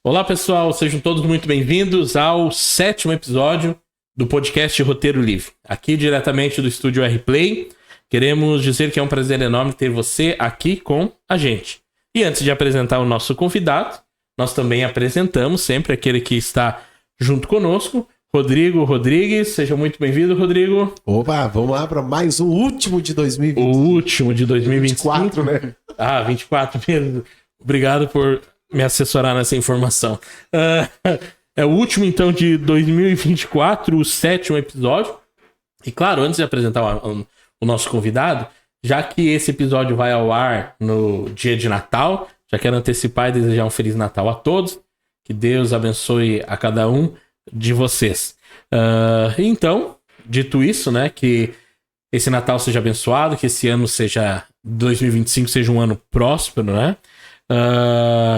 Olá pessoal, sejam todos muito bem-vindos ao 7º episódio do podcast Roteiro Livre. Aqui diretamente do estúdio R-Play, queremos dizer que é um prazer enorme ter você aqui com a gente. E antes de apresentar o nosso convidado, nós também apresentamos sempre aquele que está junto conosco, Rodrigo Rodrigues. Seja muito bem-vindo, Rodrigo. Opa, vamos lá para mais o último de 2020. O último de 2025. 24, né? 24 mesmo. Obrigado por me assessorar nessa informação. É o último, então, de 2024, o 7º episódio. E, claro, antes de apresentar o nosso convidado, já que esse episódio vai ao ar no dia de Natal, já quero antecipar e desejar um Feliz Natal a todos. Que Deus abençoe a cada um de vocês. Então, dito isso, né, que esse Natal seja abençoado, que esse ano seja, 2025 seja um ano próspero, né,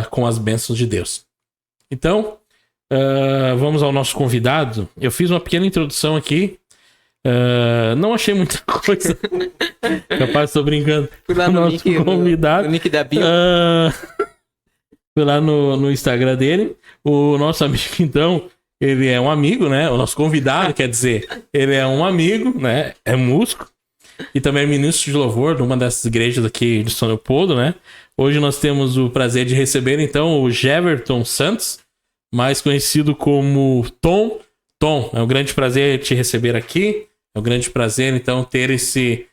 com as bênçãos de Deus. Então, vamos ao nosso convidado. Eu fiz uma pequena introdução aqui, não achei muita coisa. Capaz, estou brincando. Fui lá no nick, convidado. no nick da bio. Fui lá no Instagram dele. O nosso amigo, então, ele é um amigo, né? O nosso convidado, quer dizer, ele é um amigo, né? É músico. E também é ministro de louvor de uma dessas igrejas aqui de São Leopoldo, né? Hoje nós temos o prazer de receber, então, o Jeverton Santos, mais conhecido como Tom. Tom, é um grande prazer te receber aqui. É um grande prazer, então, ter esse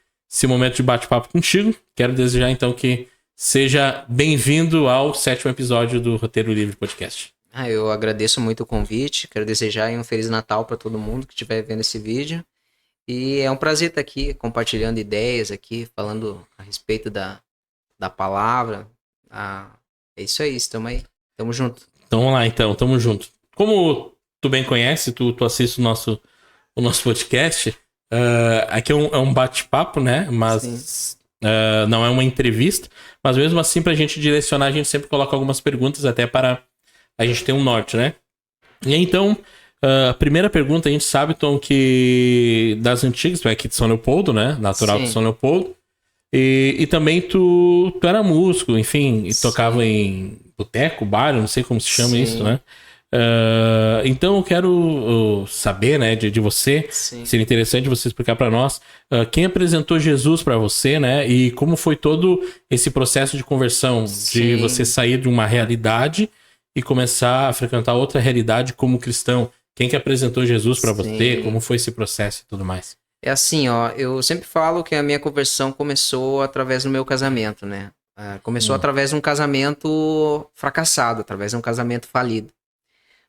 momento de bate-papo contigo. Quero desejar, então, que seja bem-vindo ao 7º episódio do Roteiro Livre Podcast. Eu agradeço muito o convite. Quero desejar um Feliz Natal para todo mundo que estiver vendo esse vídeo. E é um prazer estar aqui compartilhando ideias aqui, falando a respeito da palavra. É isso aí, estamos aí. Tamo junto. Então vamos lá, então, tamo junto. Como tu bem conhece, tu assiste o nosso podcast, aqui é um bate-papo, né? Mas não é uma entrevista. Mas mesmo assim, pra gente direcionar, a gente sempre coloca algumas perguntas até para a gente ter um norte, né? E então, a primeira pergunta, a gente sabe, Tom, que das antigas, tu é aqui de São Leopoldo, né? Natural de São Leopoldo. E também tu era músico, enfim, e tocava em boteco, bar, eu não sei como se chama isso, né? Então eu quero saber, né, de você. Seria interessante você explicar para nós quem apresentou Jesus para você, né, e como foi todo esse processo de conversão, de você sair de uma realidade e começar a frequentar outra realidade como cristão. Quem que apresentou Jesus para você, como foi esse processo e tudo mais? É assim, eu sempre falo que a minha conversão começou através do meu casamento, né? Começou através de um casamento fracassado, através de um casamento falido.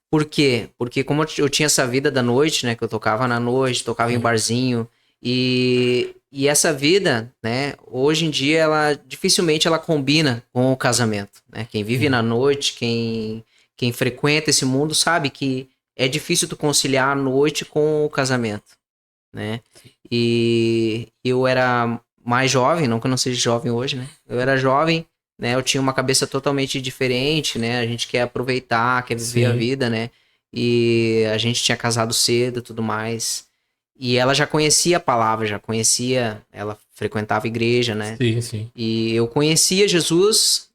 Por quê? Porque como eu tinha essa vida da noite, né? Que eu tocava na noite, tocava em barzinho. E essa vida, né? Hoje em dia, dificilmente ela combina com o casamento, né? Quem vive na noite, quem frequenta esse mundo sabe que é difícil tu conciliar a noite com o casamento, né? E eu era mais jovem, não que eu não seja jovem hoje, né? Eu era jovem, né? Eu tinha uma cabeça totalmente diferente, né? A gente quer aproveitar, quer viver a vida, né? E a gente tinha casado cedo e tudo mais. E ela já conhecia a palavra, ela frequentava a igreja, né? Sim. E eu conhecia Jesus,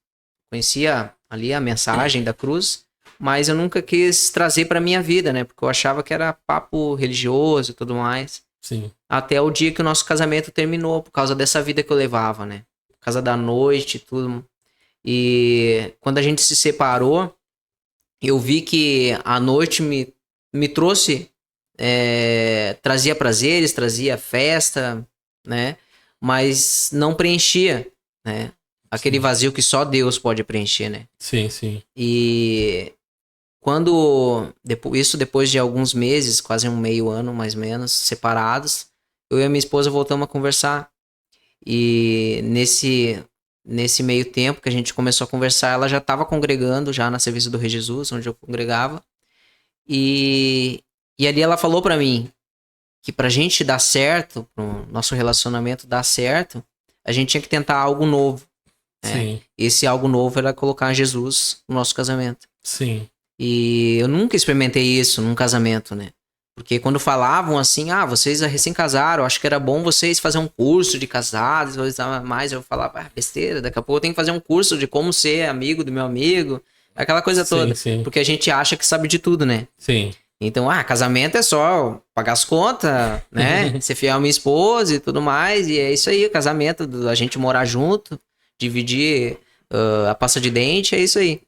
conhecia ali a mensagem da cruz, mas eu nunca quis trazer pra minha vida, né? Porque eu achava que era papo religioso e tudo mais. Sim. Até o dia que o nosso casamento terminou, por causa dessa vida que eu levava, né? Por causa da noite e tudo. E quando a gente se separou, eu vi que a noite me trouxe, trazia prazeres, trazia festa, né? Mas não preenchia, né? Aquele vazio que só Deus pode preencher, né? Sim. E depois de alguns meses, quase um meio ano mais ou menos, separados, eu e a minha esposa voltamos a conversar. E nesse meio tempo que a gente começou a conversar, ela já estava congregando já na Serviço do Rei Jesus, onde eu congregava. E ali ela falou para mim que pra gente dar certo, pro nosso relacionamento dar certo, a gente tinha que tentar algo novo. Né? Esse algo novo era colocar Jesus no nosso casamento. Sim. E eu nunca experimentei isso num casamento, né? Porque quando falavam assim, vocês recém casaram, acho que era bom vocês fazerem um curso de casados, mais, eu falava, besteira, daqui a pouco eu tenho que fazer um curso de como ser amigo do meu amigo, aquela coisa toda. Sim. Porque a gente acha que sabe de tudo, né? Sim. Então, casamento é só pagar as contas, né? Ser fiel à minha esposa e tudo mais. E é isso aí, o casamento, a gente morar junto, dividir a pasta de dente, é isso aí.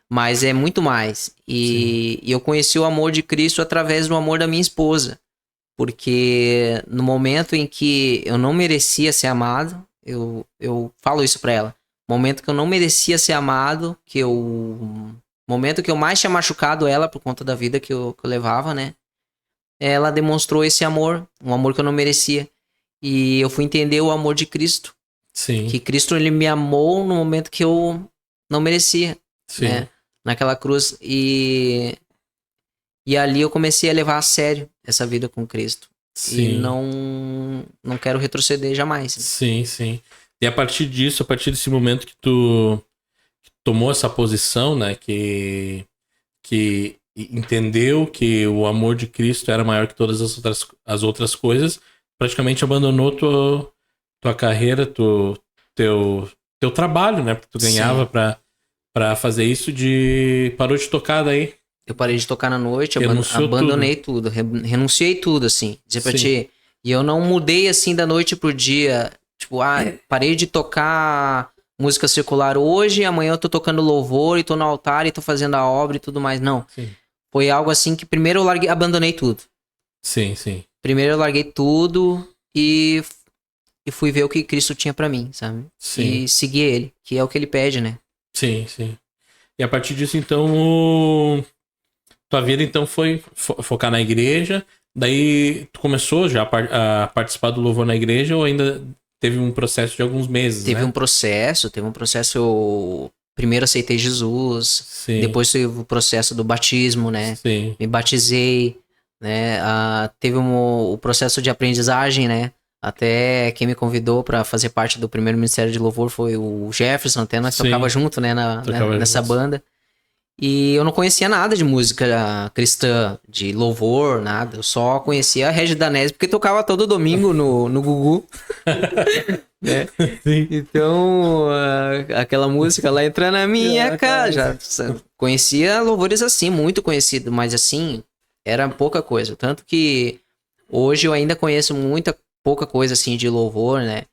Mas é muito mais. E eu conheci o amor de Cristo através do amor da minha esposa. Porque no momento em que eu não merecia ser amado, eu falo isso pra ela. No momento que eu não merecia ser amado, momento que eu mais tinha machucado ela por conta da vida que eu levava, né? Ela demonstrou esse amor, um amor que eu não merecia. E eu fui entender o amor de Cristo. Sim. Que Cristo, ele me amou no momento que eu não merecia. Sim. Né? Naquela cruz. E ali eu comecei a levar a sério essa vida com Cristo. Sim. E não quero retroceder jamais. Sim. E a partir disso, a partir desse momento que tu tomou essa posição, né, que entendeu que o amor de Cristo era maior que todas as outras coisas, praticamente abandonou tua carreira, teu trabalho, né, porque tu ganhava pra fazer isso, parou de tocar daí. Eu parei de tocar na noite, abandonei tudo, renunciei tudo, assim, dizer pra ti. E eu não mudei, assim, da noite pro dia, tipo, parei de tocar música secular hoje, amanhã eu tô tocando louvor e tô no altar e tô fazendo a obra e tudo mais. Não. Sim. Foi algo assim que primeiro eu abandonei tudo. Sim. Primeiro eu larguei tudo e fui ver o que Cristo tinha pra mim, sabe? Sim. E seguir ele, que é o que ele pede, né? Sim. E a partir disso, então, tua vida então foi focar na igreja. Daí tu começou já a participar do louvor na igreja ou ainda teve um processo de alguns meses, Teve né? um processo, eu primeiro aceitei Jesus, Sim. Depois teve o processo do batismo, né? Sim. Me batizei, né? Teve o processo de aprendizagem, né? Até quem me convidou para fazer parte do primeiro Ministério de Louvor foi o Jefferson, até nós tocava junto, né? Nessa banda. E eu não conhecia nada de música cristã, de louvor, nada. Eu só conhecia a Regi Danese porque tocava todo domingo no Gugu. Né? Sim. Então, aquela música lá entra na minha casa. Já conhecia louvores assim, muito conhecido, mas assim, era pouca coisa. Tanto que hoje eu ainda conheço pouca coisa assim de louvor, né?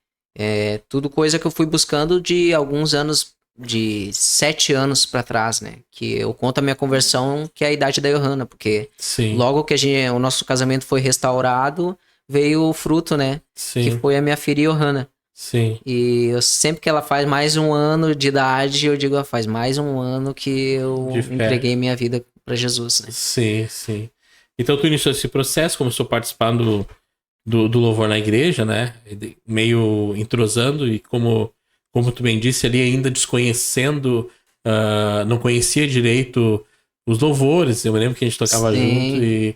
Tudo coisa que eu fui buscando de alguns anos, de 7 anos pra trás, né? Que eu conto a minha conversão, que é a idade da Johanna, porque logo que o nosso casamento foi restaurado, veio o fruto, né? Sim. Que foi a minha filha Johanna. Sim. E sempre que ela faz mais um ano de idade, eu digo, faz mais um ano que eu entreguei minha vida pra Jesus, né? Sim. Então tu iniciou esse processo, começou a participar do louvor na igreja, né? Meio entrosando e como tu bem disse ali, ainda desconhecendo, não conhecia direito os louvores. Eu me lembro que a gente tocava junto e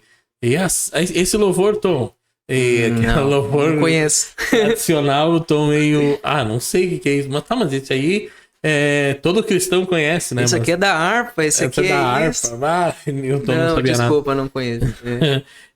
esse louvor, Tom, louvor não conheço. tradicional, o Tom meio, não sei o que é isso, mas esse aí todo cristão conhece, né? Isso aqui é da harpa, isso aqui é da harpa. isso. Eu não sabia desculpa, nada. não conheço.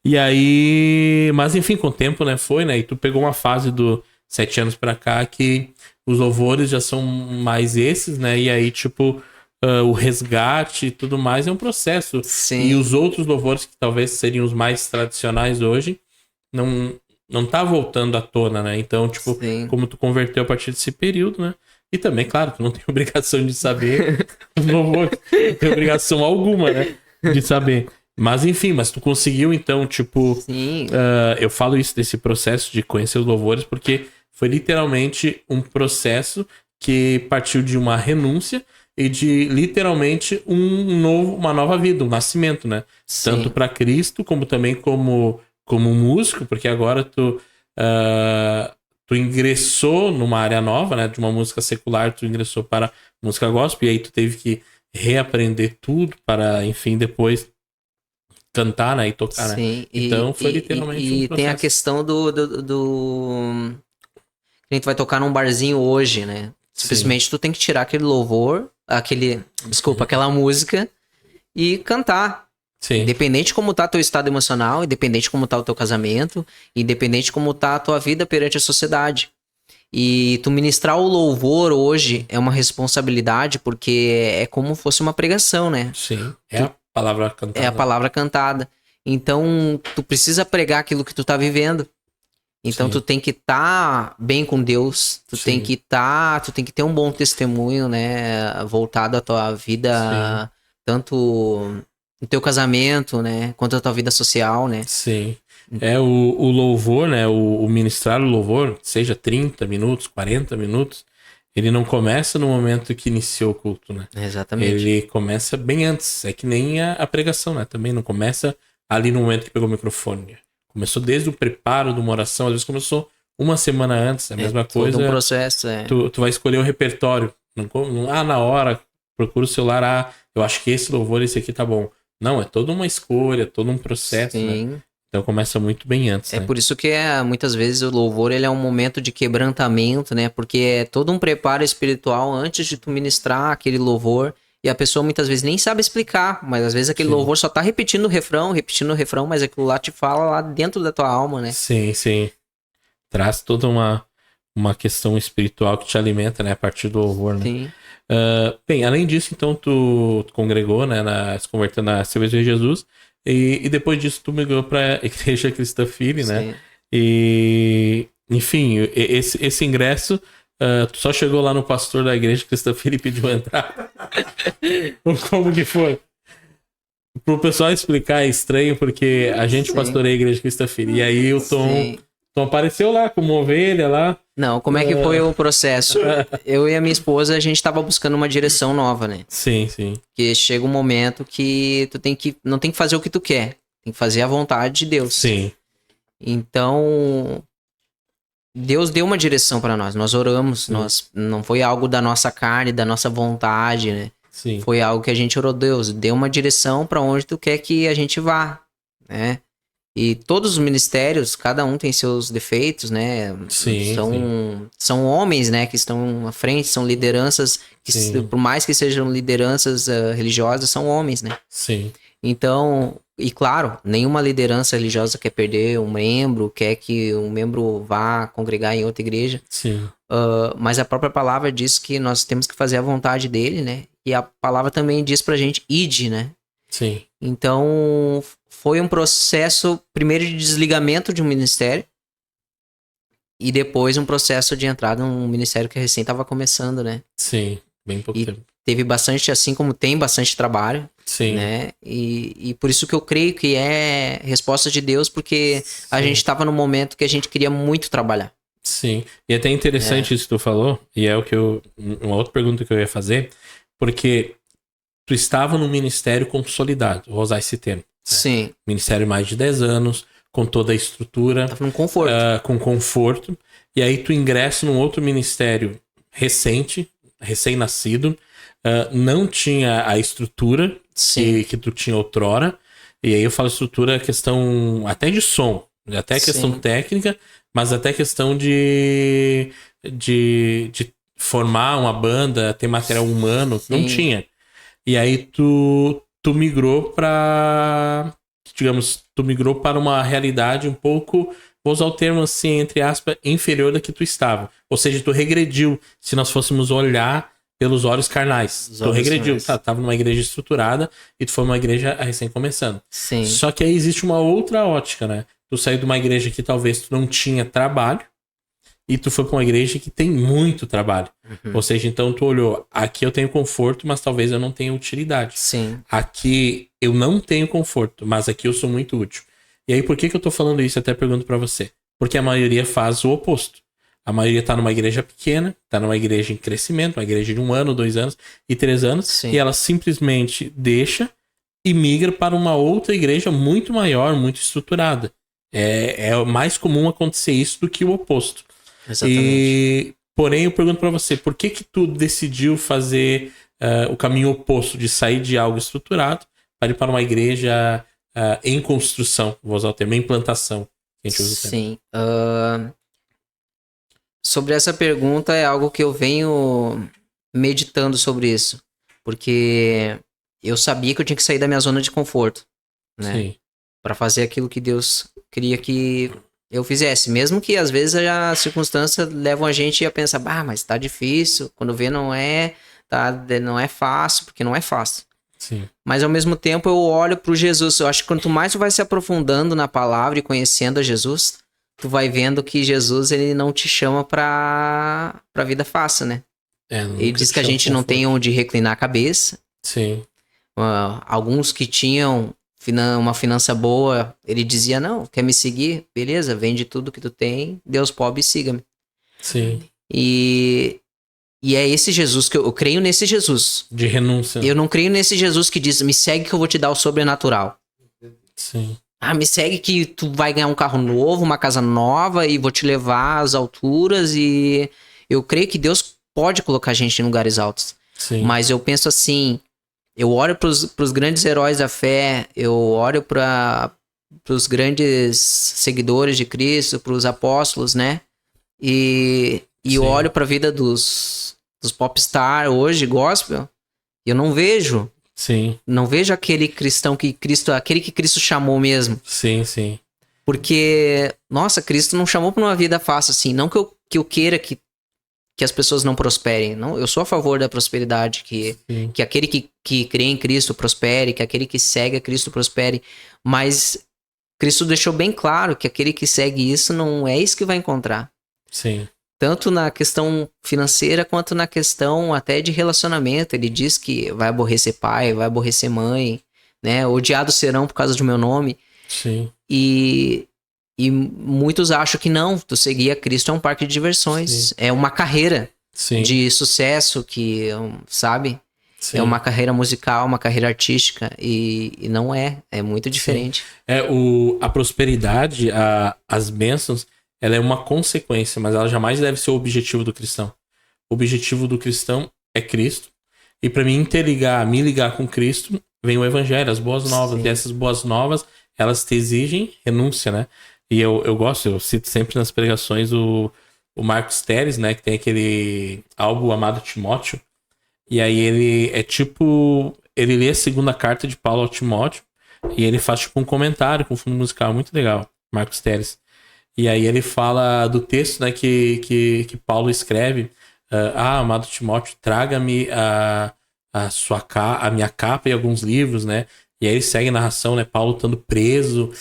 E aí, mas enfim, com o tempo, né, foi, né? E tu pegou uma fase do 7 anos pra cá que os louvores já são mais esses, né? E aí, tipo, o resgate e tudo mais é um processo. Sim. E os outros louvores, que talvez seriam os mais tradicionais hoje, não tá voltando à tona, né? Então, tipo, como tu converteu a partir desse período, né? E também, claro, tu não tem obrigação de saber os louvores. Não tem obrigação alguma, né? De saber. Mas enfim, tu conseguiu então, tipo... eu falo isso desse processo de conhecer os louvores porque foi literalmente um processo que partiu de uma renúncia e de literalmente uma nova vida, um nascimento, né? Tanto para Cristo como também como músico, porque agora tu ingressou numa área nova, né? De uma música secular, tu ingressou para música gospel e aí tu teve que reaprender tudo para, enfim, depois cantar, né, e tocar, né? Então foi literalmente um processo. E tem a questão do a gente vai tocar num barzinho hoje, né? Simplesmente tu tem que tirar aquele louvor, aquela música e cantar. Sim. Independente de como tá teu estado emocional, independente de como tá o teu casamento, independente de como tá a tua vida perante a sociedade. E tu ministrar o louvor hoje é uma responsabilidade, porque é como fosse uma pregação, né? Sim, é a palavra cantada. É a palavra cantada. Então, tu precisa pregar aquilo que tu tá vivendo. Então, Sim. tu tem que estar bem com Deus, tu Sim. tem que ter um bom testemunho, né? Voltado à tua vida, tanto no teu casamento, né? Quanto à tua vida social, né? Sim. É o louvor, né? O ministrar o louvor, seja 30 minutos, 40 minutos, ele não começa no momento que iniciou o culto, né? Exatamente. Ele começa bem antes. É que nem a pregação, né? Também não começa ali no momento que pegou o microfone. Começou desde o preparo de uma oração, às vezes começou uma semana antes, a mesma coisa. Todo um processo, Tu vai escolher o repertório. Na hora, procura o celular, eu acho que esse louvor, esse aqui tá bom. Não, é toda uma escolha, todo um processo, Sim. né? Então começa muito bem antes, É né? por isso que muitas vezes o louvor ele é um momento de quebrantamento, né? Porque é todo um preparo espiritual antes de tu ministrar aquele louvor. E a pessoa muitas vezes nem sabe explicar, mas às vezes aquele Sim. louvor só tá repetindo o refrão, mas aquilo lá te fala lá dentro da tua alma, né? Sim, sim. Traz toda uma questão espiritual que te alimenta, né? A partir do louvor, né? Sim. Bem, além disso, então, tu congregou, né? Se converteu na Cerveja de Jesus. E depois disso, tu migrou pra Igreja Cristã Firme, né? Sim. E, enfim, esse ingresso, tu só chegou lá no pastor da Igreja Cristã Firme e pediu entrar. Como que foi? Pro pessoal explicar é estranho, porque a gente Sim. pastoreia a Igreja Cristã Firme. E aí o Sim. Tom apareceu lá como ovelha lá. Não, como é que foi o processo? Eu e a minha esposa, a gente tava buscando uma direção nova, né? Sim, sim. Porque chega um momento que não tem que fazer o que tu quer, tem que fazer a vontade de Deus. Sim. Então, Deus deu uma direção pra nós oramos, não foi algo da nossa carne, da nossa vontade, né? Sim. Foi algo que a gente orou, Deus, dê uma direção pra onde tu quer que a gente vá, né? E todos os ministérios, cada um tem seus defeitos, né? Sim, são homens, né, que estão à frente, são lideranças, por mais que sejam lideranças religiosas, são homens, né? Sim. Então, e claro, nenhuma liderança religiosa quer perder um membro, quer que um membro vá congregar em outra igreja. Sim. Mas a própria palavra diz que nós temos que fazer a vontade dele, né? E a palavra também diz pra gente, ide, né? Sim. Então, foi um processo, primeiro, de desligamento de um ministério e depois um processo de entrada num ministério que recém estava começando, né? Sim, bem pouco E tempo. teve bastante, assim como tem bastante trabalho, Sim. né? E por isso que eu creio que é resposta de Deus, porque a gente estava num momento que a gente queria muito trabalhar. Sim. E é até interessante isso que tu falou, e é o que uma outra pergunta que eu ia fazer, porque tu estava num ministério consolidado, vou usar esse termo. Sim. Ministério mais de 10 anos, com toda a estrutura. Tava num conforto. Com conforto. E aí tu ingressa num outro ministério recém-nascido, não tinha a estrutura que tu tinha outrora. E aí eu falo estrutura, questão até de som, até questão técnica, mas até questão de formar uma banda, ter material humano, não tinha. E aí tu migrou para, digamos, uma realidade um pouco, vou usar o termo assim, entre aspas, inferior da que tu estava. Ou seja, tu regrediu, se nós fôssemos olhar pelos olhos carnais. Tu regrediu, tava numa igreja estruturada e tu foi uma igreja recém começando. Sim. Só que aí existe uma outra ótica, né? Tu saiu de uma igreja que talvez tu não tinha trabalho, e tu foi pra uma igreja que tem muito trabalho. Ou seja, então tu olhou, aqui eu tenho conforto, mas talvez eu não tenha utilidade. Sim. Aqui eu não tenho conforto, mas aqui eu sou muito útil. E aí por que eu tô falando isso? Até pergunto pra você. Porque a maioria faz o oposto. A maioria tá numa igreja pequena, tá numa igreja em crescimento, uma igreja de 1 ano, 2 anos e 3 anos. Sim. E ela simplesmente deixa e migra para uma outra igreja muito maior, muito estruturada. É mais comum acontecer isso do que o oposto. Exatamente. Porém, eu pergunto pra você, por que tu decidiu fazer o caminho oposto de sair de algo estruturado para ir para uma igreja em construção, vou usar o termo, em implantação? Que a gente usa o termo. Sim. Sobre essa pergunta é algo que eu venho meditando sobre isso, porque eu sabia que eu tinha que sair da minha zona de conforto, né? Sim. Para fazer aquilo que Deus queria que eu fizesse. Mesmo que às vezes as circunstâncias levam a gente a pensar, mas tá difícil. Quando vê não é, não é fácil, porque não é fácil. Sim. Mas ao mesmo tempo eu olho pro Jesus. Eu acho que quanto mais tu vai se aprofundando na palavra e conhecendo a Jesus, tu vai vendo que Jesus, ele não te chama pra vida fácil, né? Ele diz que a gente não tem onde reclinar a cabeça. Sim. Alguns que tinham uma finança boa, ele dizia, não, quer me seguir? Beleza, vende tudo que tu tem, Deus pobre, siga-me. Sim. E é esse Jesus que eu creio nesse Jesus. De renúncia. Eu não creio nesse Jesus que diz, me segue que eu vou te dar o sobrenatural. Sim. Me segue que tu vai ganhar um carro novo, uma casa nova e vou te levar às alturas. E eu creio que Deus pode colocar a gente em lugares altos. Sim. Mas eu penso assim, eu olho pros grandes heróis da fé, eu olho pros grandes seguidores de Cristo, pros apóstolos, né? E eu olho pra vida dos popstar hoje, gospel, e eu não vejo. Sim. Não vejo aquele cristão aquele que Cristo chamou mesmo. Sim, sim. Porque, nossa, Cristo não chamou pra uma vida fácil assim. Não que eu queira que as pessoas não prosperem. Não, eu sou a favor da prosperidade, que aquele que crê em Cristo prospere, que aquele que segue a Cristo prospere. Mas Cristo deixou bem claro que aquele que segue isso não é isso que vai encontrar. Sim. Tanto na questão financeira quanto na questão até de relacionamento. Ele diz que vai aborrecer pai, vai aborrecer mãe, né? Odiados serão por causa do meu nome. Sim. E muitos acham que não, tu seguir a Cristo é um parque de diversões. Sim. É uma carreira de sucesso que, sabe? Sim. É uma carreira musical, uma carreira artística e não é muito diferente. A prosperidade, as bênçãos, ela é uma consequência, mas ela jamais deve ser o objetivo do cristão. O objetivo do cristão é Cristo. E para me ligar com Cristo, vem o evangelho, as boas novas. Sim. E essas boas novas, elas te exigem renúncia, né? E eu cito sempre nas pregações o Marcos Teres, né? Que tem aquele álbum Amado Timóteo. E aí ele ele lê a segunda carta de Paulo ao Timóteo e ele faz tipo um comentário com fundo musical muito legal, Marcos Teres. E aí ele fala do texto, né, que Paulo escreve. Amado Timóteo, traga-me a minha capa e alguns livros, né? E aí ele segue a narração, né? Paulo estando preso,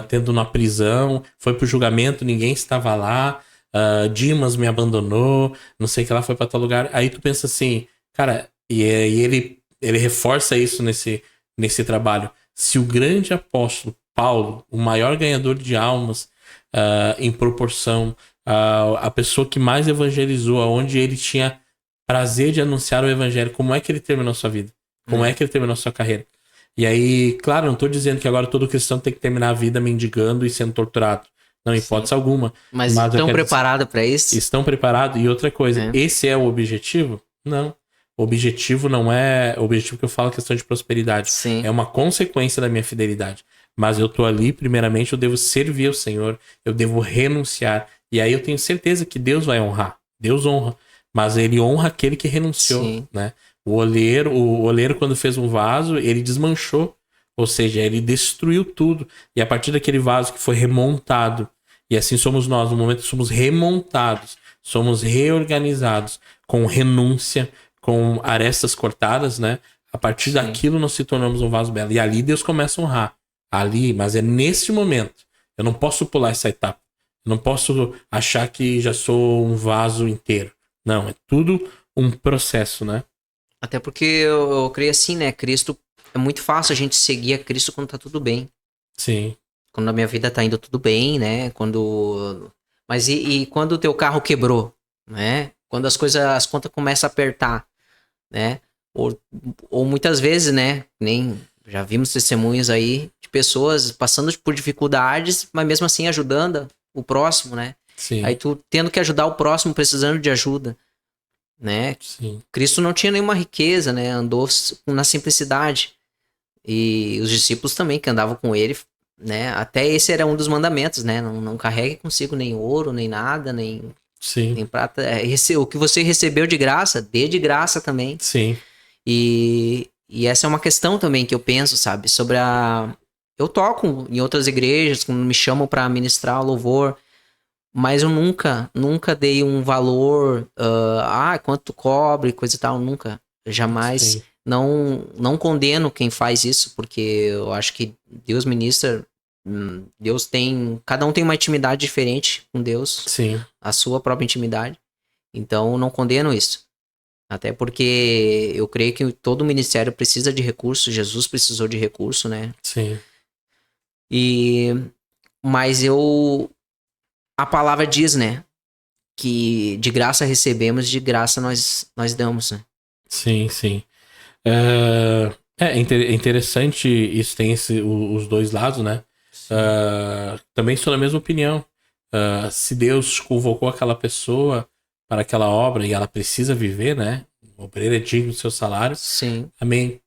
tendo uma prisão, foi pro julgamento, ninguém estava lá, Dimas me abandonou, não sei o que lá, foi pra tal lugar. Aí tu pensa assim, cara, e ele reforça isso nesse trabalho. Se o grande apóstolo Paulo, o maior ganhador de almas, em proporção, a pessoa que mais evangelizou, aonde ele tinha prazer de anunciar o evangelho, como é que ele terminou sua vida? Como é que ele terminou sua carreira? E aí, claro, não tô dizendo que agora todo cristão tem que terminar a vida mendigando e sendo torturado. Não, em hipótese alguma. Mas estão preparados para isso? Estão preparados. E outra coisa, esse é o objetivo? Não. O objetivo não é... O objetivo que eu falo é questão de prosperidade. Sim. É uma consequência da minha fidelidade. Mas eu tô ali, primeiramente, eu devo servir ao Senhor. Eu devo renunciar. E aí eu tenho certeza que Deus vai honrar. Deus honra. Mas ele honra aquele que renunciou, Sim. né? O oleiro, quando fez um vaso, ele desmanchou. Ou seja, ele destruiu tudo. E a partir daquele vaso que foi remontado, e assim somos nós, no momento que somos remontados, somos reorganizados com renúncia, com arestas cortadas, né? A partir daquilo nós se tornamos um vaso belo. E ali Deus começa a honrar. Ali, mas é nesse momento. Eu não posso pular essa etapa. Eu não posso achar que já sou um vaso inteiro. Não, é tudo um processo, né? Até porque eu creio assim, né? Cristo, é muito fácil a gente seguir a Cristo quando tá tudo bem. Sim. Quando a minha vida tá indo tudo bem, né? Mas e quando o teu carro quebrou, né? Quando as contas começam a apertar, né? Ou muitas vezes, né? Já vimos testemunhos aí de pessoas passando por dificuldades, mas mesmo assim ajudando o próximo, né? Sim. Aí tu tendo que ajudar o próximo, precisando de ajuda, né? Sim. Cristo não tinha nenhuma riqueza, né? Andou na simplicidade. E os discípulos também que andavam com ele, né? Até esse era um dos mandamentos, né? Não carregue consigo nem ouro, nem nada, nem prata. O que você recebeu de graça, dê de graça também. Sim. E essa é uma questão também que eu penso, sabe? Sobre Eu toco em outras igrejas, quando me chamam para ministrar louvor, mas eu nunca dei um valor, quanto tu cobre, coisa e tal, nunca. Jamais. Sim. Não condeno quem faz isso, porque eu acho que Deus ministra, Deus tem, cada um tem uma intimidade diferente com Deus, Sim. a sua própria intimidade. Então, eu não condeno isso. Até porque eu creio que todo ministério precisa de recurso, Jesus precisou de recurso, né? Sim. Mas a palavra diz, né? Que de graça recebemos, de graça nós damos, né? Sim, sim. É interessante isso, tem os dois lados, né? Também sou da mesma opinião. Se Deus convocou aquela pessoa para aquela obra e ela precisa viver, né? O obreiro é digno do seu salário. Sim. Amém.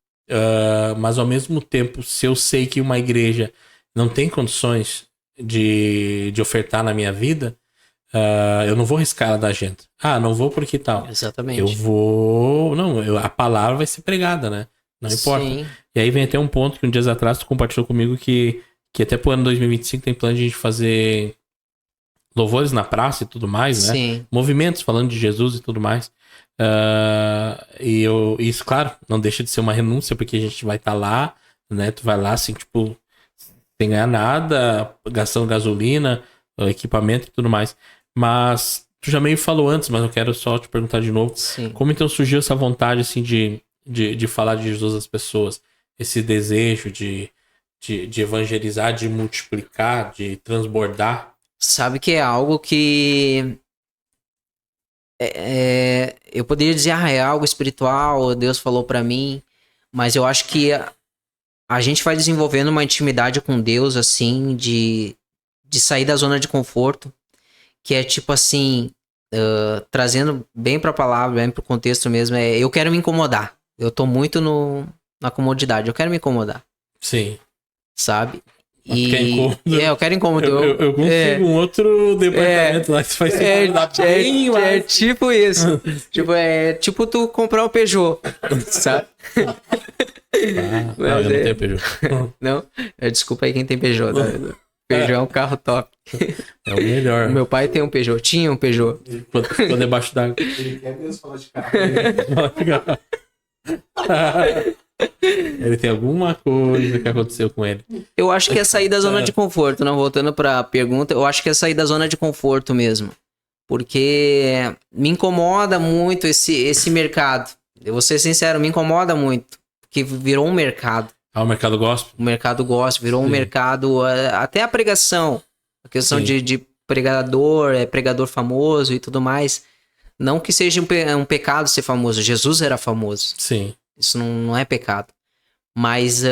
Mas ao mesmo tempo, se eu sei que uma igreja não tem condições de ofertar na minha vida, eu não vou riscar ela da agenda. Não vou porque tal. Exatamente. Eu vou... Não, a palavra vai ser pregada, né? Não importa. Sim. E aí vem até um ponto que um dias atrás tu compartilhou comigo que até pro ano 2025 tem plano de a gente fazer louvores na praça e tudo mais, né? Sim. Movimentos falando de Jesus e tudo mais. Isso, claro, não deixa de ser uma renúncia, porque a gente vai estar lá, né? Tu vai lá, assim, tipo, sem ganhar nada, gastando gasolina, equipamento e tudo mais. Mas tu já meio falou antes, mas eu quero só te perguntar de novo. Sim. Como então surgiu essa vontade, assim, de falar de Jesus às pessoas? Esse desejo de evangelizar, de multiplicar, de transbordar? Sabe que é algo que eu poderia dizer, é algo espiritual, Deus falou pra mim, mas eu acho que a gente vai desenvolvendo uma intimidade com Deus, assim, de sair da zona de conforto, que é tipo assim, trazendo bem pra palavra, bem pro contexto mesmo, eu quero me incomodar. Eu tô muito na comodidade, eu quero me incomodar. Sim. Sabe? Eu quero incômodo. Eu consigo um outro departamento lá que faz é tipo isso. tipo tu comprar um Peugeot, sabe? Não, eu não tenho Peugeot. Não? Desculpa aí quem tem Peugeot. Peugeot é um carro top. É o melhor. Meu pai tem um Peugeot, tinha um Peugeot. Quando debaixo d'água. Ele quer mesmo falar de carro. Ele tem alguma coisa que aconteceu com ele. Eu acho que é sair da zona de conforto, não? Voltando pra pergunta, eu acho que é sair da zona de conforto mesmo. Porque me incomoda muito esse mercado. Eu vou ser sincero, me incomoda muito. Porque virou um mercado. O mercado gospel? O mercado gospel, virou um mercado... Até a pregação. A questão de pregador, pregador famoso e tudo mais. Não que seja um pecado ser famoso. Jesus era famoso. Sim. Isso não é pecado. Mas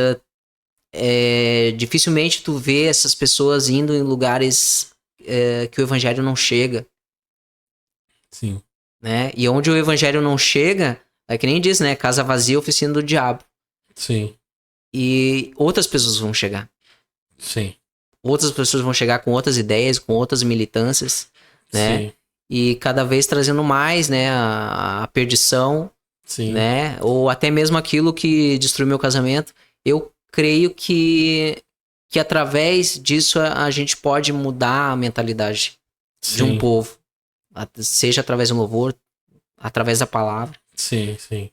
dificilmente tu vê essas pessoas indo em lugares que o evangelho não chega. Sim. Né? E onde o evangelho não chega, é que nem diz, né? Casa vazia, oficina do diabo. Sim. E outras pessoas vão chegar. Sim. Outras pessoas vão chegar com outras ideias, com outras militâncias, né? Sim. E cada vez trazendo mais, né? A perdição. Sim. Né? Ou até mesmo aquilo que destruiu meu casamento. Eu creio que através disso a gente pode mudar a mentalidade de um povo. Seja através do louvor, através da palavra. Sim, sim.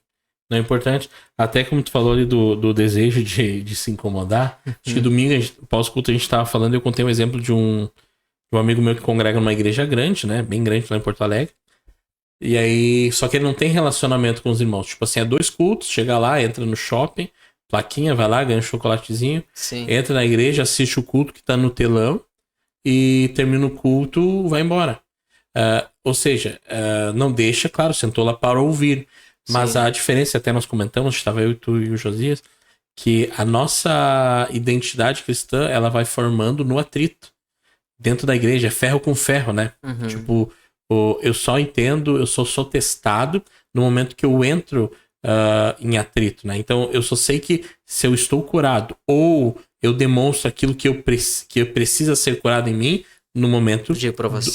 Não é importante. Até como tu falou ali do desejo de se incomodar. Acho que domingo, pós-culto, a gente tava falando, eu contei um exemplo de um amigo meu que congrega numa igreja grande, né? Bem grande lá em Porto Alegre. E aí, só que ele não tem relacionamento com os irmãos. Tipo assim, 2 cultos, chega lá, entra no shopping, plaquinha, vai lá, ganha um chocolatezinho. Sim. Entra na igreja, assiste o culto que tá no telão e termina o culto, vai embora. Ou seja, não deixa, claro, sentou lá para ouvir. Mas a diferença, até nós comentamos, estava eu, tu e o Josias, que a nossa identidade cristã, ela vai formando no atrito. Dentro da igreja, é ferro com ferro, né? Uhum. Tipo... Eu só entendo, eu só sou testado no momento que eu entro em atrito, né? Então, eu só sei que se eu estou curado ou eu demonstro aquilo que precisa ser curado em mim no momento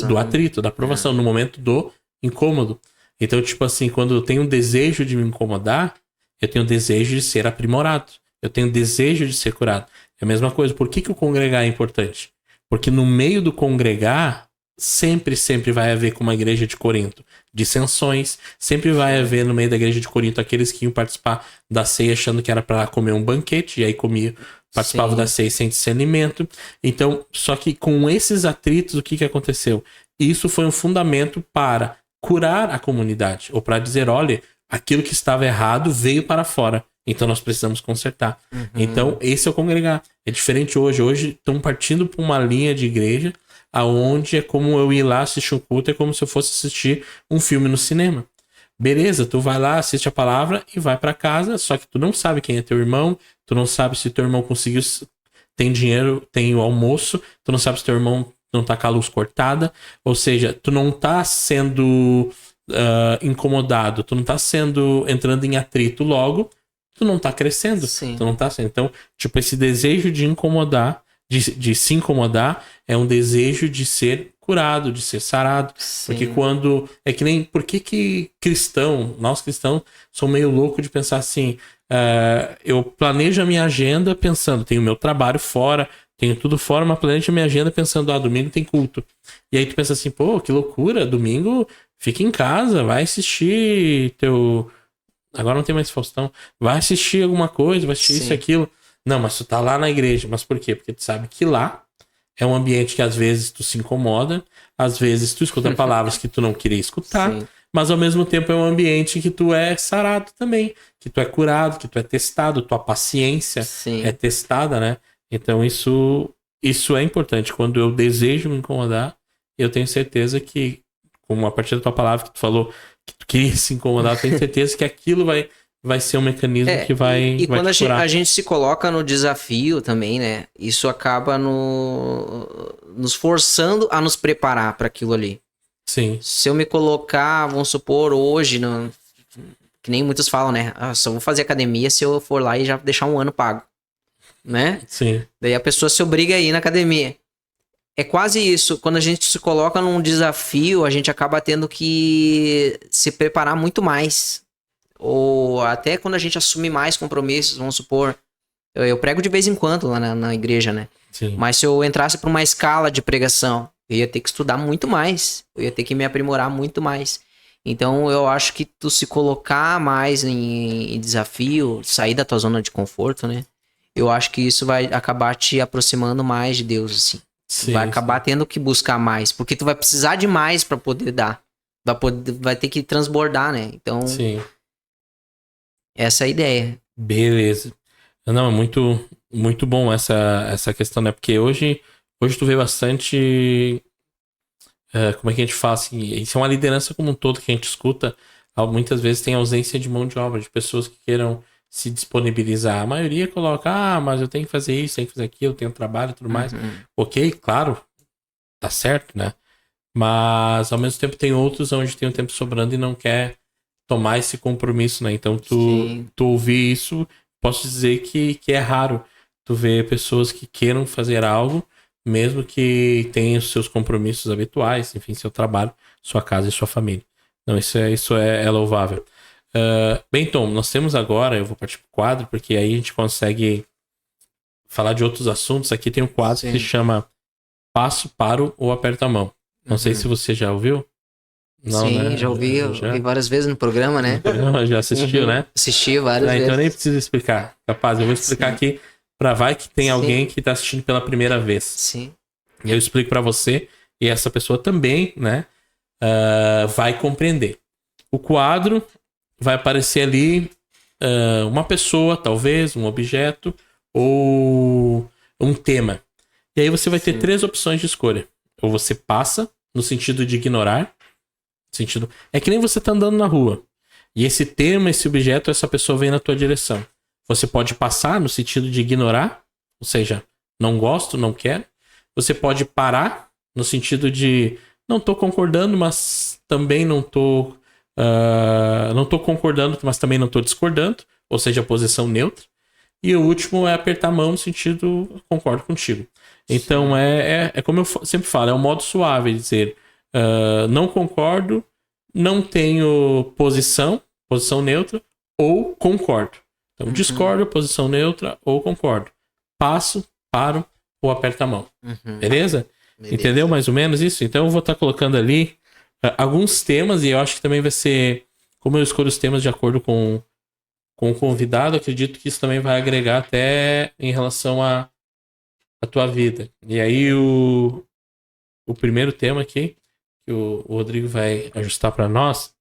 do atrito, da aprovação, no momento do incômodo. Então, tipo assim, quando eu tenho desejo de me incomodar, eu tenho desejo de ser aprimorado. Eu tenho desejo de ser curado. É a mesma coisa. Por que o congregar é importante? Porque no meio do congregar, sempre vai haver, como a igreja de Corinto, dissensões. Sempre vai haver no meio da igreja de Corinto aqueles que iam participar da ceia achando que era para comer um banquete, e aí participavam da ceia sem discernimento. Então, só que com esses atritos, o que aconteceu? Isso foi um fundamento para curar a comunidade, ou para dizer, olha, aquilo que estava errado veio para fora. Então nós precisamos consertar. Então esse é o congregar. É diferente hoje. Hoje estão partindo para uma linha de igreja aonde é como eu ir lá assistir um culto, é como se eu fosse assistir um filme no cinema. Beleza, tu vai lá, assiste a palavra e vai para casa, só que tu não sabe quem é teu irmão, tu não sabe se teu irmão conseguiu, tem dinheiro, tem o almoço, tu não sabe se teu irmão não tá com a luz cortada, ou seja, tu não tá sendo incomodado, tu não tá entrando em atrito logo, tu não tá crescendo. Sim. Tu não tá sendo. Então, tipo, esse desejo de incomodar, de se incomodar, é um desejo de ser curado, de ser sarado. Sim. Porque quando... É que nem... Por que nós cristãos, somos meio loucos de pensar assim... eu planejo a minha agenda pensando, tenho meu trabalho fora, tenho tudo fora, mas planejo a minha agenda pensando, domingo tem culto. E aí tu pensa assim, pô, que loucura, domingo fica em casa, vai assistir teu... Agora não tem mais Faustão. Vai assistir alguma coisa, vai assistir isso e aquilo. Não, mas tu tá lá na igreja. Mas por quê? Porque tu sabe que lá é um ambiente que às vezes tu se incomoda, às vezes tu escuta palavras que tu não queria escutar, mas ao mesmo tempo é um ambiente que tu é sarado também, que tu é curado, que tu é testado, tua paciência é testada, né? Então isso é importante. Quando eu desejo me incomodar, eu tenho certeza que, como a partir da tua palavra que tu falou, que tu queria se incomodar, eu tenho certeza que aquilo vai ser um mecanismo que vai E vai quando te curar. a gente se coloca no desafio também, né? Isso acaba nos forçando a nos preparar para aquilo ali. Sim. Se eu me colocar, vamos supor, hoje, que nem muitos falam, né? Só vou fazer academia se eu for lá e já deixar um ano pago, né? Sim. Daí a pessoa se obriga a ir na academia. É quase isso. Quando a gente se coloca num desafio, a gente acaba tendo que se preparar muito mais. Ou até quando a gente assume mais compromissos, vamos supor. Eu prego de vez em quando lá na igreja, né? Sim. Mas se eu entrasse para uma escala de pregação, eu ia ter que estudar muito mais. Eu ia ter que me aprimorar muito mais. Então eu acho que tu se colocar mais em desafio, sair da tua zona de conforto, né? Eu acho que isso vai acabar te aproximando mais de Deus, assim. Sim, vai acabar tendo que buscar mais, porque tu vai precisar de mais para poder dar. Vai ter que transbordar, né? Então, essa é a ideia. Beleza. Não, é muito bom essa questão, né? Porque hoje tu vê bastante... como é que a gente fala assim? Isso é uma liderança como um todo que a gente escuta. Muitas vezes tem ausência de mão de obra, de pessoas que queiram se disponibilizar. A maioria coloca, mas eu tenho que fazer isso, tenho que fazer aquilo, tenho trabalho e tudo mais. Ok, claro, tá certo, né? Mas ao mesmo tempo tem outros onde tem um tempo sobrando e não quer tomar esse compromisso, né? Então tu ouvir isso, posso dizer que é raro tu ver pessoas que queiram fazer algo, mesmo que tenham os seus compromissos habituais, enfim, seu trabalho, sua casa e sua família. Não, isso é louvável. Bem, Tom, nós temos agora, eu vou partir pro quadro, porque aí a gente consegue falar de outros assuntos. Aqui tem um quadro que se chama Passo, Paro ou Aperta a Mão. Não sei se você já ouviu. Não, sim, né? já ouvi, ouvi várias vezes no programa, né? Já assistiu, né? Assisti várias vezes. Então eu nem preciso explicar. Capaz, eu vou explicar aqui pra vai que tem alguém que tá assistindo pela primeira vez. Sim. E eu explico pra você, e essa pessoa também, né, vai compreender. O quadro vai aparecer ali uma pessoa, talvez, um objeto ou um tema. E aí você vai ter 3 opções de escolha. Ou você passa, no sentido de ignorar. É que nem você tá andando na rua. E esse tema, esse objeto, essa pessoa vem na tua direção. Você pode passar no sentido de ignorar, ou seja, não gosto, não quero. Você pode parar no sentido de não tô concordando, mas também não tô concordando, mas também não tô discordando, ou seja, a posição neutra. E o último é apertar a mão no sentido concordo contigo. Então é como eu sempre falo, é um modo suave de dizer não concordo, não tenho posição neutra ou concordo. Então discordo, posição neutra ou concordo. passo, paro ou aperto a mão. Uhum. Beleza? Entendeu mais ou menos isso? Então eu vou estar colocando ali alguns temas e eu acho que também vai ser... Como eu escolho os temas de acordo com o convidado, acredito que isso também vai agregar até em relação à tua vida. E aí o primeiro tema aqui, que o Rodrigo vai ajustar para nós,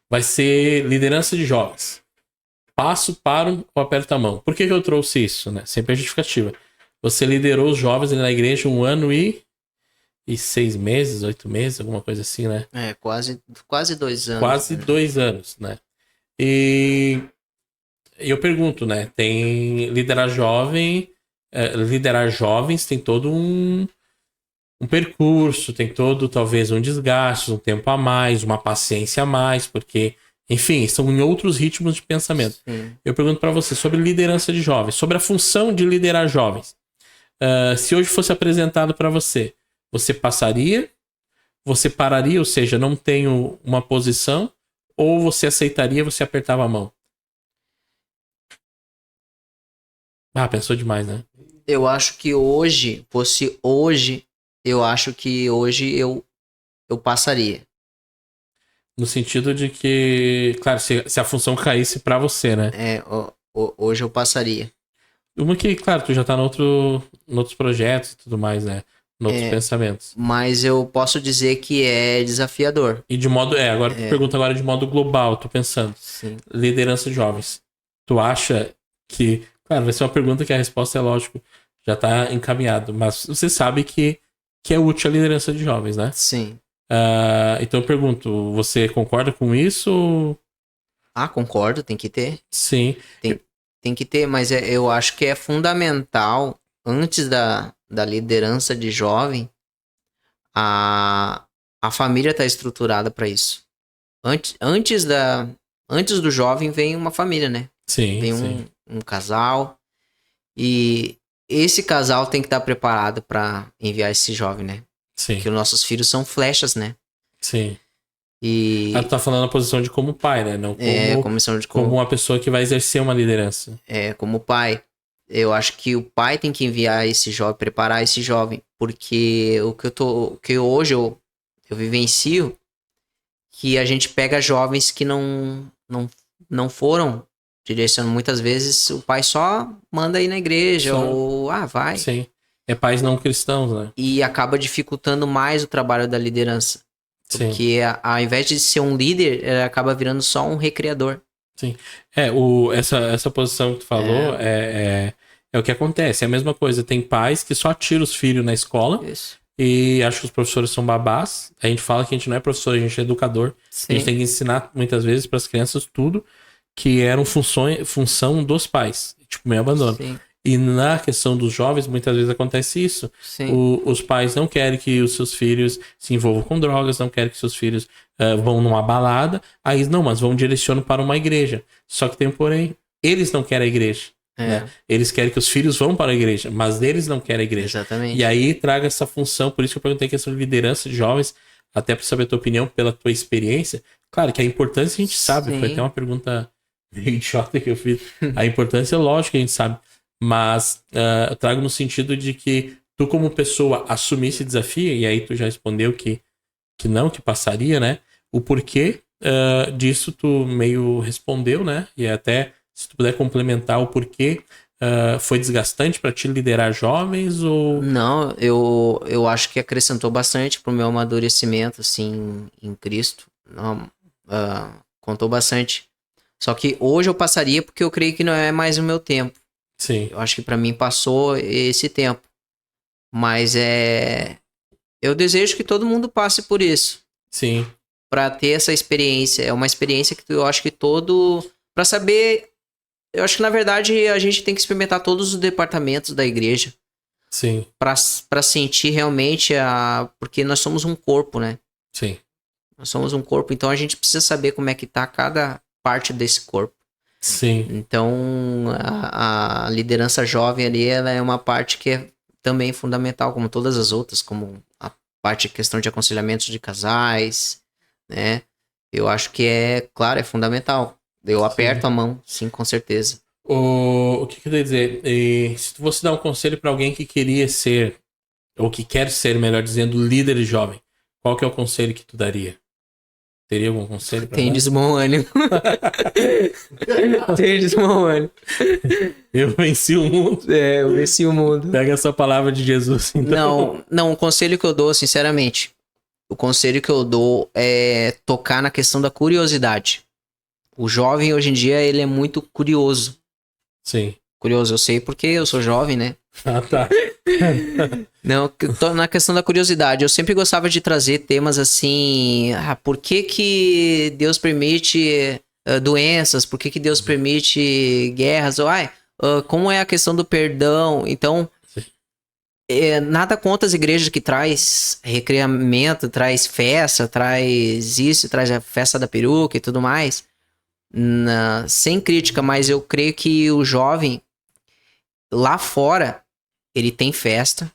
vai ser liderança de jovens. Passo, paro ou aperto a mão. Por que eu trouxe isso, né? Sempre a justificativa. Você liderou os jovens na igreja 1 ano e 6 meses, 8 meses, alguma coisa assim, né? Quase 2 anos. Quase 2 anos, né? E eu pergunto, né? Tem liderar jovens tem todo um percurso, tem todo talvez um desgaste, um tempo a mais, uma paciência a mais, porque, enfim, são em outros ritmos de pensamento. Sim. Eu pergunto para você sobre liderança de jovens, sobre a função de liderar jovens. Se hoje fosse apresentado para você, você passaria? Você pararia, ou seja, não tenho uma posição? Ou você aceitaria, você apertava a mão? Pensou demais, né? Eu acho que hoje, eu acho que hoje eu passaria. No sentido de que, claro, se a função caísse pra você, né? Hoje eu passaria. Uma que, claro, tu já tá noutros projetos e tudo mais, né? Noutros pensamentos. Mas eu posso dizer que é desafiador. E de modo... agora tu pergunta agora de modo global, tô pensando. Sim. Liderança de jovens. Tu acha que... Claro, vai ser uma pergunta que a resposta é, lógico, já tá encaminhado. Mas você sabe que é útil a liderança de jovens, né? Sim. Então eu pergunto, você concorda com isso? Concordo, tem que ter. Sim. Tem que ter, mas eu acho que é fundamental, antes da liderança de jovem, a família estar estruturada para isso. Antes do jovem vem uma família, né? Sim. Tem um casal, e esse casal tem que estar preparado para enviar esse jovem, né? Sim. Porque os nossos filhos são flechas, né? Sim. E Tu tá falando na posição de como pai, né? Não como uma pessoa que vai exercer uma liderança. Como pai. Eu acho que o pai tem que enviar esse jovem, preparar esse jovem. Porque o que hoje eu vivencio, que a gente pega jovens que não foram direcionando. Muitas vezes o pai só manda ir na igreja, ou vai. Sim. É pais não cristãos, né? E acaba dificultando mais o trabalho da liderança. Porque ao invés de ser um líder, ele acaba virando só um recreador. Sim. Essa posição que tu falou é o que acontece. É a mesma coisa. Tem pais que só tiram os filhos na escola. Isso. E acho que os professores são babás. A gente fala que a gente não é professor, a gente é educador. Sim. A gente tem que ensinar muitas vezes para as crianças tudo que era função dos pais. Tipo, meio abandono. Sim. E na questão dos jovens, muitas vezes acontece isso. Os pais não querem que os seus filhos se envolvam com drogas, não querem que seus filhos vão numa balada. Aí, não, mas vão direcionando para uma igreja. Só que tem um porém, eles não querem a igreja. Né? Eles querem que os filhos vão para a igreja, mas eles não querem a igreja. Exatamente. E aí traga essa função, por isso que eu perguntei a questão de liderança de jovens, até para saber a tua opinião, pela tua experiência. Claro que a importância a gente sabe, Sim. foi até uma pergunta meio idiota que eu fiz. A importância, lógico que a gente sabe. Mas eu trago no sentido de que tu, como pessoa, assumir esse desafio, e aí tu já respondeu que não, que passaria, né? O porquê disso tu meio respondeu, né? E até se tu puder complementar o porquê foi desgastante para te liderar jovens ou... Não, eu acho que acrescentou bastante pro meu amadurecimento, assim, em Cristo. Não, contou bastante. Só que hoje eu passaria porque eu creio que não é mais o meu tempo. Sim. Eu acho que pra mim passou esse tempo. Mas eu desejo que todo mundo passe por isso. Sim. Pra ter essa experiência. É uma experiência que eu acho que pra saber... Eu acho que, na verdade, a gente tem que experimentar todos os departamentos da igreja. Sim. Pra sentir realmente porque nós somos um corpo, né? Sim. Nós somos um corpo, então a gente precisa saber como é que tá cada parte desse corpo. Sim. Então, a liderança jovem ali, ela é uma parte que é também fundamental, como todas as outras, como a parte de questão de aconselhamentos de casais, né? Eu acho que claro, é fundamental. Eu aperto a mão, sim, com certeza. O que eu ia dizer? Se tu fosse dar um conselho para alguém que queria ser, ou que quer ser, melhor dizendo, líder jovem, qual que é o conselho que tu daria? Teria algum conselho pra dar? Tendes bom ânimo. Tendes bom ânimo. Eu venci o mundo. Eu venci o mundo. Pega essa palavra de Jesus, então. Não, o conselho que eu dou, sinceramente, o conselho que eu dou é tocar na questão da curiosidade. O jovem, hoje em dia, ele é muito curioso. Sim. Curioso, eu sei porque eu sou jovem, né? Ah, tá. Não, na questão da curiosidade, eu sempre gostava de trazer temas assim, por que Deus permite doenças, por que Deus permite guerras, ou como é a questão do perdão. Então, nada contra as igrejas que traz recreamento, traz festa, traz isso, traz a festa da peruca e tudo mais, sem crítica, mas eu creio que o jovem lá fora ele tem festa.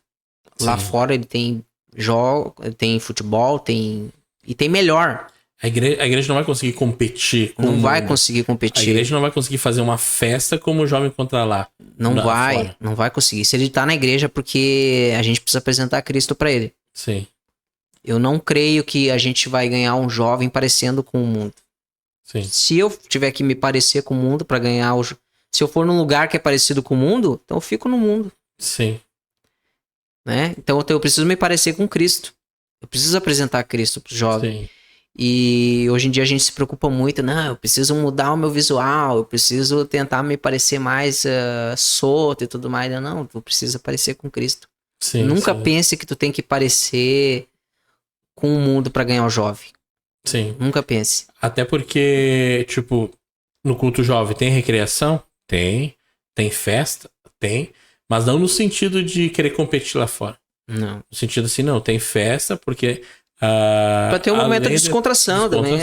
Sim. Lá fora ele tem jogo, tem futebol, e tem melhor. A igreja não vai conseguir competir com Não vai conseguir competir. A igreja não vai conseguir fazer uma festa como o jovem encontra lá. Não vai conseguir. Se ele tá na igreja, porque a gente precisa apresentar Cristo pra ele. Sim. Eu não creio que a gente vai ganhar um jovem parecendo com o mundo. Sim. Se eu tiver que me parecer com o mundo pra ganhar o... Se eu for num lugar que é parecido com o mundo, então eu fico no mundo. Sim. Né? Então eu preciso me parecer com Cristo. Eu preciso apresentar Cristo pro jovem. Sim. E hoje em dia a gente se preocupa muito. Não, eu preciso mudar o meu visual. Eu preciso tentar me parecer mais solto e tudo mais. Não, tu precisa parecer com Cristo. Sim, Nunca sim. pense que tu tem que parecer com o mundo pra ganhar o jovem. Sim. Nunca pense. Até porque, tipo, no culto jovem tem recreação? Tem. Tem festa? Tem. Mas não no sentido de querer competir lá fora. Não. No sentido assim, não. Tem festa porque... pra ter um momento de descontração também.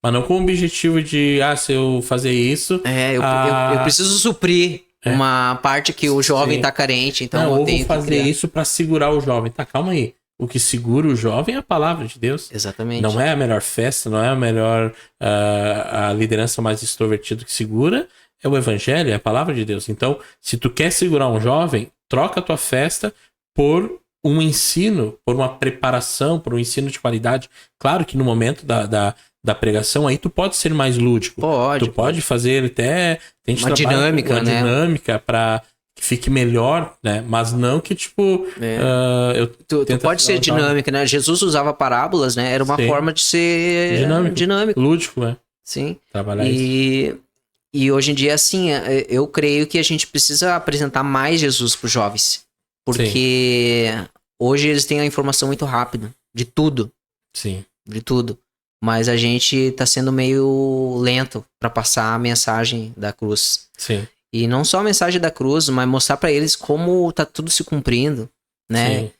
Mas não com o objetivo de, se eu fazer isso... eu preciso suprir uma parte que o jovem tá carente, então eu tenho que fazer isso pra segurar o jovem. Tá, calma aí. O que segura o jovem é a palavra de Deus. Exatamente. Não é a melhor festa, não é a melhor... a liderança mais extrovertida que segura... É o evangelho, é a palavra de Deus. Então, se tu quer segurar um jovem, troca a tua festa por um ensino, por uma preparação, por um ensino de qualidade. Claro que no momento da pregação, aí tu pode ser mais lúdico. Tu pode fazer até... Uma dinâmica, uma dinâmica pra que fique melhor, né? Mas não que, tipo... Tu pode ser dinâmica, né? Jesus usava parábolas, né? Era uma forma de ser dinâmico. Lúdico, né? Sim. Trabalhar isso. E hoje em dia, assim, eu creio que a gente precisa apresentar mais Jesus para os jovens. Porque hoje eles têm a informação muito rápida. De tudo. Sim. De tudo. Mas a gente tá sendo meio lento para passar a mensagem da cruz. Sim. E não só a mensagem da cruz, mas mostrar para eles como tá tudo se cumprindo, né? Sim.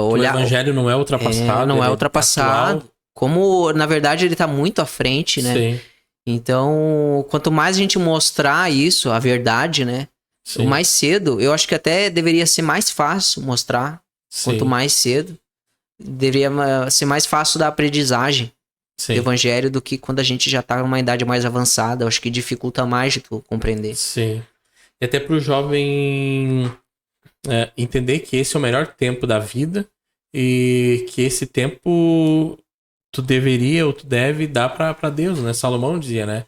O evangelho não é ultrapassado. Não é ultrapassado. Atual. Como, na verdade, ele tá muito à frente, né? Sim. Então, quanto mais a gente mostrar isso, a verdade, né? Sim. Mais cedo, eu acho que até deveria ser mais fácil mostrar. Sim. Quanto mais cedo, deveria ser mais fácil da aprendizagem do evangelho do que quando a gente já tá numa idade mais avançada. Eu acho que dificulta mais de tu compreender. Sim. E até pro jovem entender que esse é o melhor tempo da vida e que esse tempo... tu deveria ou tu deve dar pra Deus, né? Salomão dizia, né?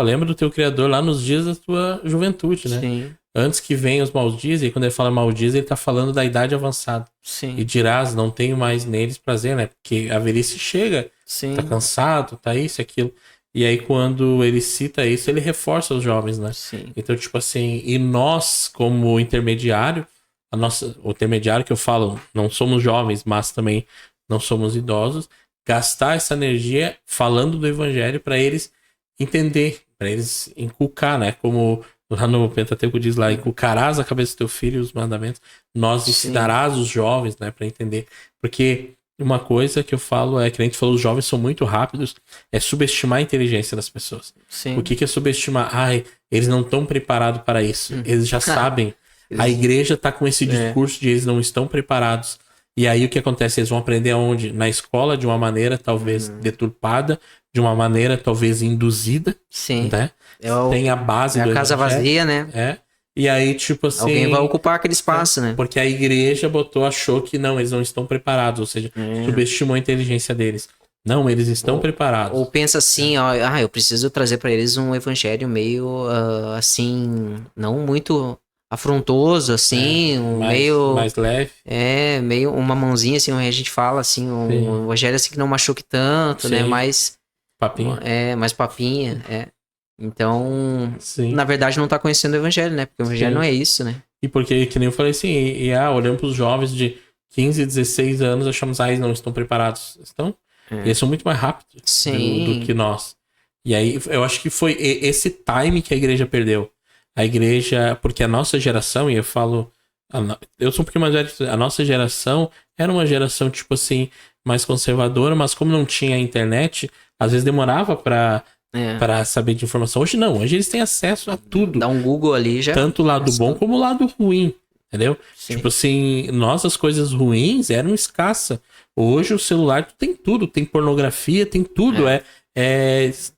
Lembra do teu Criador lá nos dias da tua juventude, né? Sim. Antes que venham os maus dias, e quando ele fala maus dias, ele tá falando da idade avançada. Sim. E dirás, não tenho mais neles prazer, né? Porque a velhice chega, Sim. Tá cansado, tá isso, aquilo. E aí quando ele cita isso, ele reforça os jovens, né? Sim. Então, tipo assim, e nós, como intermediário, o intermediário que eu falo, não somos jovens, mas também não somos idosos, gastar essa energia falando do evangelho para eles entender, para eles inculcar, né? Como lá no Pentateuco diz lá, inculcarás a cabeça do teu filho os mandamentos, nós ensinarás os jovens, né? Para entender. Porque uma coisa que eu falo é, que a gente falou, os jovens são muito rápidos, é subestimar a inteligência das pessoas. Sim. O que é subestimar? Eles não estão preparados para isso. Eles já sabem. A igreja tá com esse discurso de eles não estão preparados. E aí o que acontece? Eles vão aprender aonde? Na escola, de uma maneira talvez deturpada, de uma maneira talvez induzida, Sim. né? Tem a base do a casa vazia, né? E aí, tipo assim... Alguém vai ocupar aquele espaço, né? Porque a igreja achou que não, eles não estão preparados, ou seja, subestimou a inteligência deles. Não, eles estão preparados. Ou pensa assim, ó, eu preciso trazer para eles um evangelho meio, assim, não muito afrontoso, assim, mais leve. Meio uma mãozinha, assim, a gente fala, assim, um evangelho assim que não machuque tanto, né? Mais... Papinha. Mais papinha, Então, Sim. na verdade, não tá conhecendo o evangelho, né? Porque o evangelho não é isso, né? E porque, que nem eu falei assim, olhando pros jovens de 15, 16 anos, achamos, eles não estão preparados. Estão? Eles são muito mais rápidos do que nós. E aí, eu acho que foi esse time que a igreja perdeu. A igreja, porque a nossa geração, e eu falo, eu sou um pouquinho mais velho, a nossa geração era uma geração, tipo assim, mais conservadora, mas como não tinha internet, às vezes demorava pra saber de informação. Hoje não, hoje eles têm acesso a tudo. Dá um Google ali já. Tanto o lado bom como o lado ruim, entendeu? Sim. Tipo assim, as coisas ruins eram escassas. Hoje o celular tem tudo, tem pornografia, tem tudo.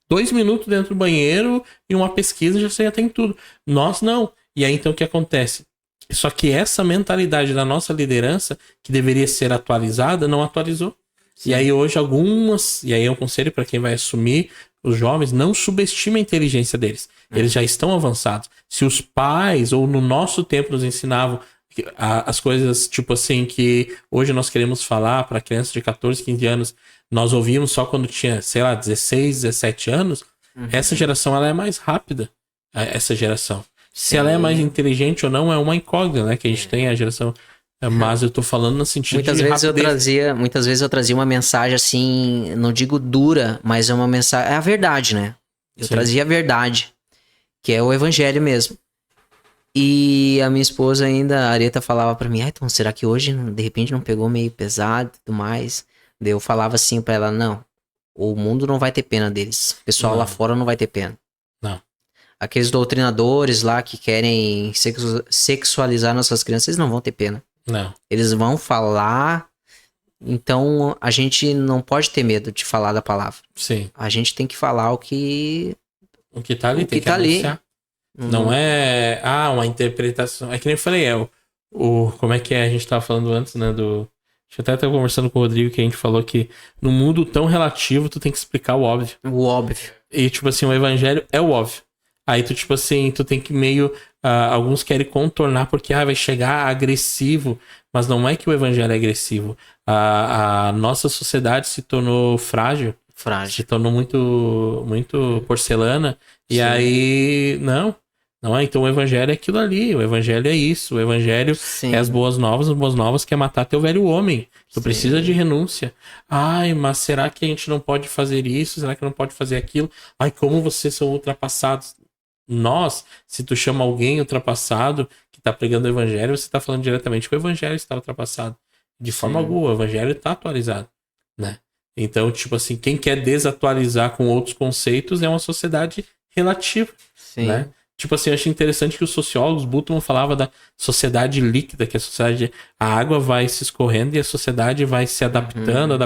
2 minutos dentro do banheiro e uma pesquisa já tem tudo. Nós não. E aí então o que acontece? Só que essa mentalidade da nossa liderança, que deveria ser atualizada, não atualizou. Sim. E aí hoje e aí é um conselho para quem vai assumir, os jovens, não subestimem a inteligência deles. Eles já estão avançados. Se os pais, ou no nosso tempo, nos ensinavam as coisas, tipo assim, que hoje nós queremos falar para crianças de 14, 15 anos, nós ouvimos só quando tinha, sei lá, 16, 17 anos, essa geração, ela é mais rápida, essa geração. Se ela é mais inteligente ou não, é uma incógnita, né? Que a gente tem a geração... Mas eu tô falando no sentido muitas vezes eu trazia uma mensagem assim, não digo dura, mas é uma mensagem... É a verdade, né? Eu trazia a verdade, que é o evangelho mesmo. E a minha esposa ainda, a Areta, falava pra mim, então, será que hoje, de repente, não pegou meio pesado e tudo mais? Daí eu falava assim pra ela, não, o mundo não vai ter pena deles. O pessoal lá fora não vai ter pena. Não. Aqueles doutrinadores lá que querem sexualizar nossas crianças, eles não vão ter pena. Não. Eles vão falar, então a gente não pode ter medo de falar da palavra. Sim. A gente tem que falar o que tá ali, tem que anunciar. Não é uma interpretação. É que nem eu falei, como é que é? A gente tava falando antes, né? Acho que até tava conversando com o Rodrigo, que a gente falou que no mundo tão relativo, tu tem que explicar o óbvio. O óbvio. E tipo assim, o evangelho é o óbvio. Aí tu, tipo assim, tu tem que meio... alguns querem contornar porque vai chegar agressivo. Mas não é que o evangelho é agressivo. A nossa sociedade se tornou frágil. Se tornou muito, muito porcelana. E aí, não é. Então o evangelho é aquilo ali. O evangelho é isso. O evangelho é as boas novas que é matar teu velho homem. Tu precisa de renúncia. Mas será que a gente não pode fazer isso? Será que não pode fazer aquilo? Como vocês são ultrapassados. Se tu chama alguém ultrapassado que tá pregando o evangelho, você tá falando diretamente que o evangelho está ultrapassado. De forma alguma, o evangelho tá atualizado, né? Então, tipo assim, quem quer desatualizar com outros conceitos é uma sociedade relativa, né? Tipo assim, eu achei interessante que os sociólogos, Bultmann falava da sociedade líquida, que a água vai se escorrendo e a sociedade vai se adaptando,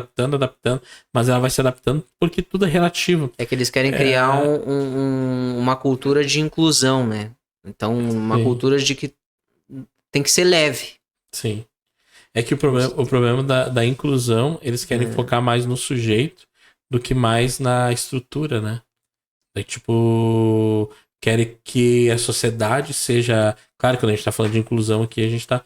mas ela vai se adaptando porque tudo é relativo. É que eles querem criar uma cultura de inclusão, né? Então, uma cultura de que tem que ser leve. Sim. É que o problema da inclusão, eles querem focar mais no sujeito do que mais na estrutura, né? Tipo... Querem que a sociedade seja... Claro que quando a gente tá falando de inclusão aqui, a gente tá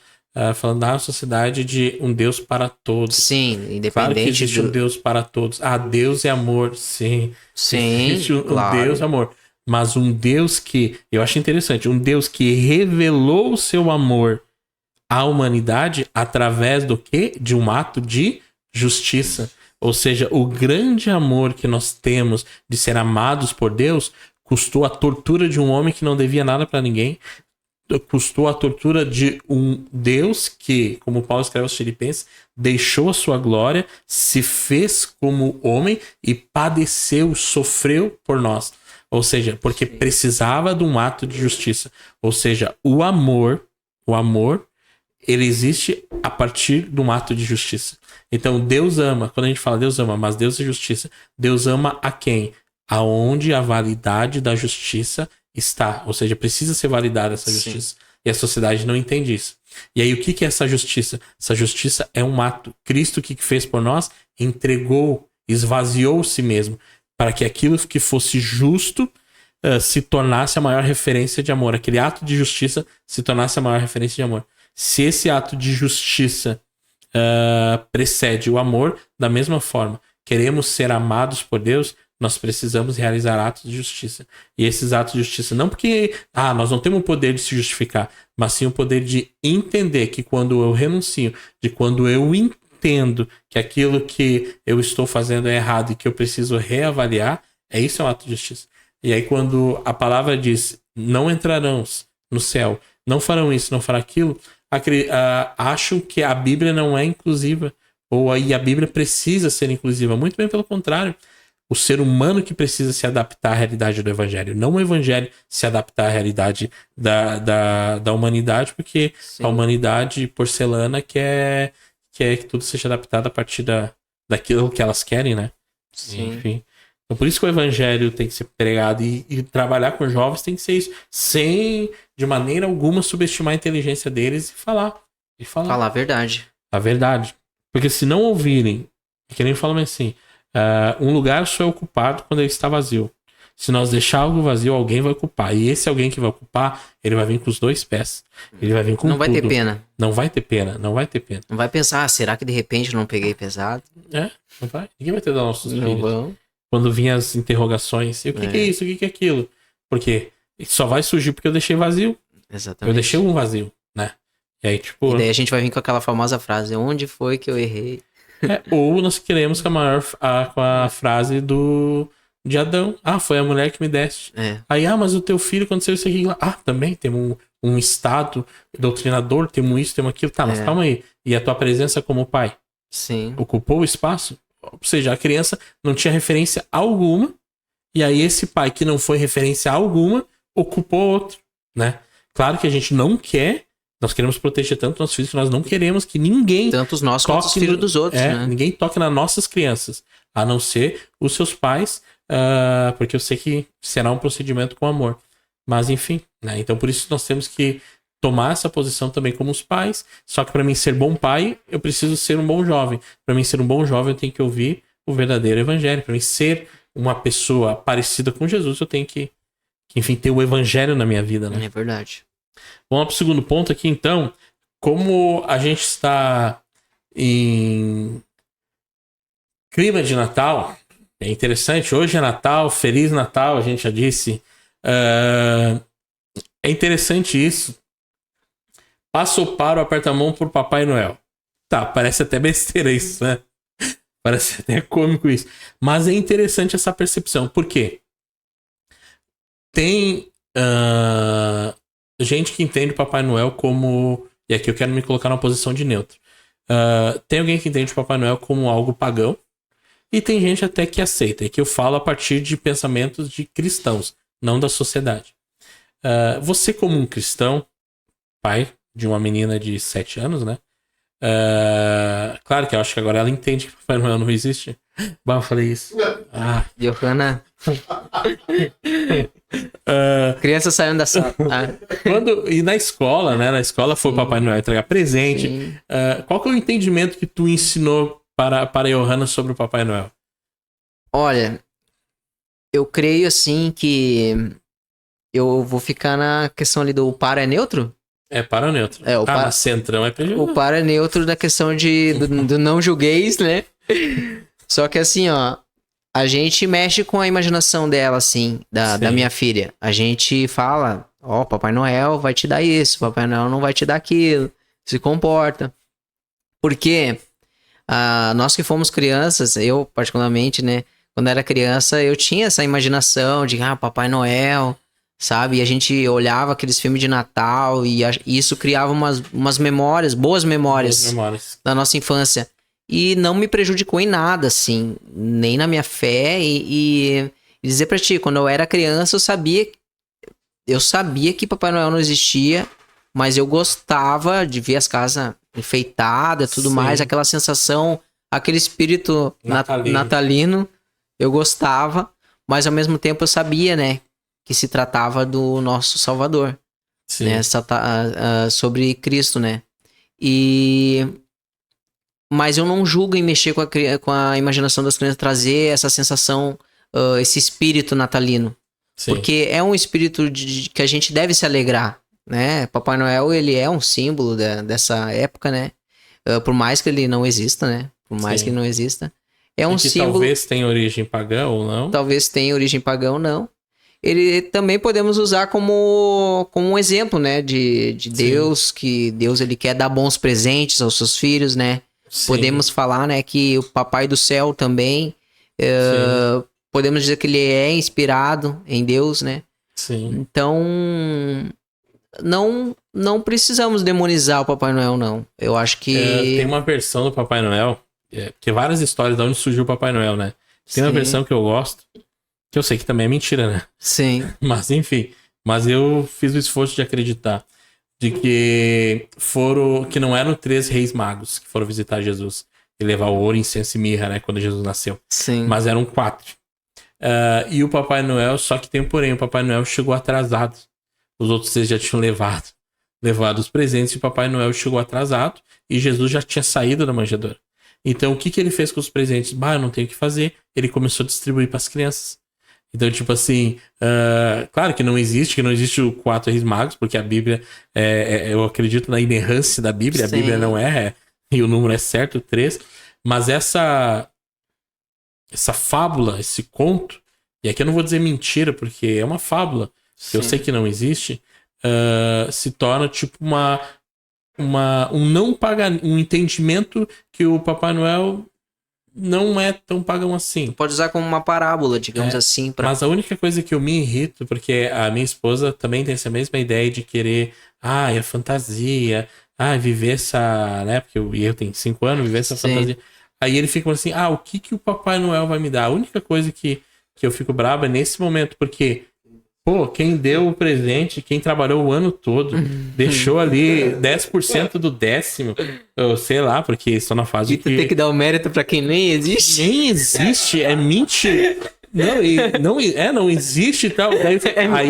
falando da sociedade de um Deus para todos. Sim, independente. Claro que existe um Deus para todos. Deus é amor, sim. Existe um Deus amor. Mas um Deus que... Eu acho interessante. Um Deus que revelou o seu amor à humanidade através do quê? De um ato de justiça. Ou seja, o grande amor que nós temos de ser amados por Deus... Custou a tortura de um homem que não devia nada para ninguém. Custou a tortura de um Deus que, como Paulo escreve aos Filipenses, deixou a sua glória, se fez como homem e padeceu, sofreu por nós. Ou seja, porque precisava de um ato de justiça. Ou seja, o amor, ele existe a partir de um ato de justiça. Então, Deus ama, quando a gente fala Deus ama, mas Deus é justiça, Deus ama a quem? Aonde a validade da justiça está. Ou seja, precisa ser validada essa justiça. Sim. E a sociedade não entende isso. E aí, o que é essa justiça? Essa justiça é um ato. Cristo, o que fez por nós? Entregou, esvaziou si mesmo, para que aquilo que fosse justo se tornasse a maior referência de amor. Aquele ato de justiça se tornasse a maior referência de amor. Se esse ato de justiça precede o amor, da mesma forma, queremos ser amados por Deus, nós precisamos realizar atos de justiça. E esses atos de justiça, não porque nós não temos o poder de se justificar, mas sim o poder de entender que quando eu renuncio, de quando eu entendo que aquilo que eu estou fazendo é errado e que eu preciso reavaliar, isso é um ato de justiça. E aí quando a palavra diz, não entrarão no céu, não farão isso, não farão aquilo, acham que a Bíblia não é inclusiva, ou aí a Bíblia precisa ser inclusiva. Muito bem pelo contrário. O ser humano que precisa se adaptar à realidade do Evangelho, não o Evangelho se adaptar à realidade da humanidade, porque Sim. a humanidade porcelana quer que tudo seja adaptado a partir daquilo que elas querem, né? Sim. Enfim. Então, por isso que o Evangelho tem que ser pregado e trabalhar com jovens tem que ser isso, sem de maneira alguma subestimar a inteligência deles e falar. Falar a verdade. A verdade. Porque se não ouvirem, que nem falam assim, um lugar só é ocupado quando ele está vazio. Se nós deixar algo vazio, alguém vai ocupar. E esse alguém que vai ocupar, ele vai vir com os 2 pés. Ele vai vir com Não vai tudo. ter pena. Não vai ter pena, não vai ter pena. Não vai pensar, será que de repente eu não peguei pesado? Não vai. Ninguém vai ter dado nossos Não filhos. Vão. Quando vinham as interrogações, e o que é isso, o que é aquilo? Porque só vai surgir porque eu deixei vazio. Exatamente. Eu deixei um vazio, né? E aí, tipo... E daí a gente vai vir com aquela famosa frase, onde foi que eu errei? Ou nós queremos com a frase de Adão. Foi a mulher que me deste. Aí, mas o teu filho aconteceu isso aqui. Também temos um estado doutrinador, temos isso, temos aquilo. Tá, mas calma aí. E a tua presença como pai? Sim. Ocupou o espaço? Ou seja, a criança não tinha referência alguma. E aí esse pai que não foi referência alguma, ocupou outro, né? Claro que a gente não quer... Nós queremos proteger tanto nossos filhos que nós não queremos que ninguém... Tanto os nossos quanto os filhos dos outros, né? Ninguém toque nas nossas crianças. A não ser os seus pais, porque eu sei que será um procedimento com amor. Mas enfim, né? Então por isso nós temos que tomar essa posição também como os pais. Só que para mim ser bom pai, eu preciso ser um bom jovem. Para mim ser um bom jovem, eu tenho que ouvir o verdadeiro evangelho. Para mim ser uma pessoa parecida com Jesus, eu tenho que enfim, ter o evangelho na minha vida, né? É verdade. Vamos pro segundo ponto aqui, então. Como a gente está em clima de Natal, é interessante. Hoje é Natal, Feliz Natal, a gente já disse. É interessante isso. Passa o paro, aperta a mão por Papai Noel. Tá, parece até besteira isso, né? Parece até cômico isso. Mas é interessante essa percepção. Por quê? Tem gente que entende Papai Noel como... E aqui eu quero me colocar numa posição de neutro. Tem alguém que entende Papai Noel como algo pagão. E tem gente até que aceita. E que eu falo a partir de pensamentos de cristãos, não da sociedade. Você como um cristão, pai de uma menina de 7 anos, né? Claro que eu acho que agora ela entende que Papai Noel não existe. Bah, eu falei isso. Johanna. Criança saindo da sala. E na escola, né? Na escola foi o Papai Noel entregar presente. Qual que é o entendimento que tu ensinou para a Johanna sobre o Papai Noel? Olha, eu creio assim que eu vou ficar na questão ali do para é neutro? É para neutro. Mas centrão é PG. O para é neutro da questão do não julgueis, né? Só que assim, ó, a gente mexe com a imaginação dela, assim, da minha filha. A gente fala, Papai Noel vai te dar isso, Papai Noel não vai te dar aquilo. Se comporta. Porque nós que fomos crianças, eu particularmente, né, quando era criança, eu tinha essa imaginação de, Papai Noel, sabe? E a gente olhava aqueles filmes de Natal e isso criava umas memórias, boas memórias da nossa infância. E não me prejudicou em nada, assim, nem na minha fé. E dizer pra ti, quando eu era criança, eu sabia que Papai Noel não existia. mas eu gostava de ver as casas enfeitadas e tudo Sim. mais, aquela sensação, aquele espírito natalino, eu gostava, mas ao mesmo tempo eu sabia, né, que se tratava do nosso Salvador, Sim. né, sobre Cristo, né, mas eu não julgo em mexer com a imaginação das crianças, trazer essa sensação, esse espírito natalino. Sim. Porque é um espírito que a gente deve se alegrar, né? Papai Noel, ele é um símbolo dessa época, né? Por mais que ele não exista, né? Por mais Sim. que ele não exista. É um que símbolo... talvez tenha origem pagã ou não. Talvez tenha origem pagã ou não. Ele também podemos usar como um exemplo, né? De Deus, que Deus ele quer dar bons presentes aos seus filhos, né? Sim. Podemos falar, né, que o Papai do Céu também, podemos dizer que ele é inspirado em Deus, né? Sim. Então, não precisamos demonizar o Papai Noel, não. Eu acho que... tem uma versão do Papai Noel, porque várias histórias de onde surgiu o Papai Noel, né? Tem uma versão que eu gosto, que eu sei que também é mentira, né? Sim. Mas enfim, eu fiz o esforço de acreditar de que não eram 3 reis magos que foram visitar Jesus e levar o ouro, incenso e mirra, né? Quando Jesus nasceu. Sim. Mas eram 4. E o Papai Noel, só que tem um porém, o Papai Noel chegou atrasado. Os outros 3 já tinham levado os presentes e o Papai Noel chegou atrasado e Jesus já tinha saído da manjedoura. Então, o que ele fez com os presentes? Eu não tenho o que fazer. Ele começou a distribuir para as crianças. Então, tipo assim, claro que não existe o 4 reis magos, porque a Bíblia, eu acredito na inerrância da Bíblia, Sim. A Bíblia não e o número é certo, 3, mas essa fábula, esse conto, e aqui eu não vou dizer mentira, porque é uma fábula, que eu sei que não existe, se torna tipo um entendimento que o Papai Noel não é tão pagão assim. Pode usar como uma parábola, digamos assim. Mas a única coisa que eu me irrito, porque a minha esposa também tem essa mesma ideia de querer, é fantasia, viver essa, né, porque eu tenho 5 anos, viver essa fantasia. Aí ele fica assim, o que o Papai Noel vai me dar? A única coisa que eu fico bravo é nesse momento, porque, quem deu o presente, quem trabalhou o ano todo, deixou ali 10% do 10º, eu sei lá, porque só na fase que... tem que dar o mérito pra quem nem existe. Nem existe, é mentira. Não existe e tal. Aí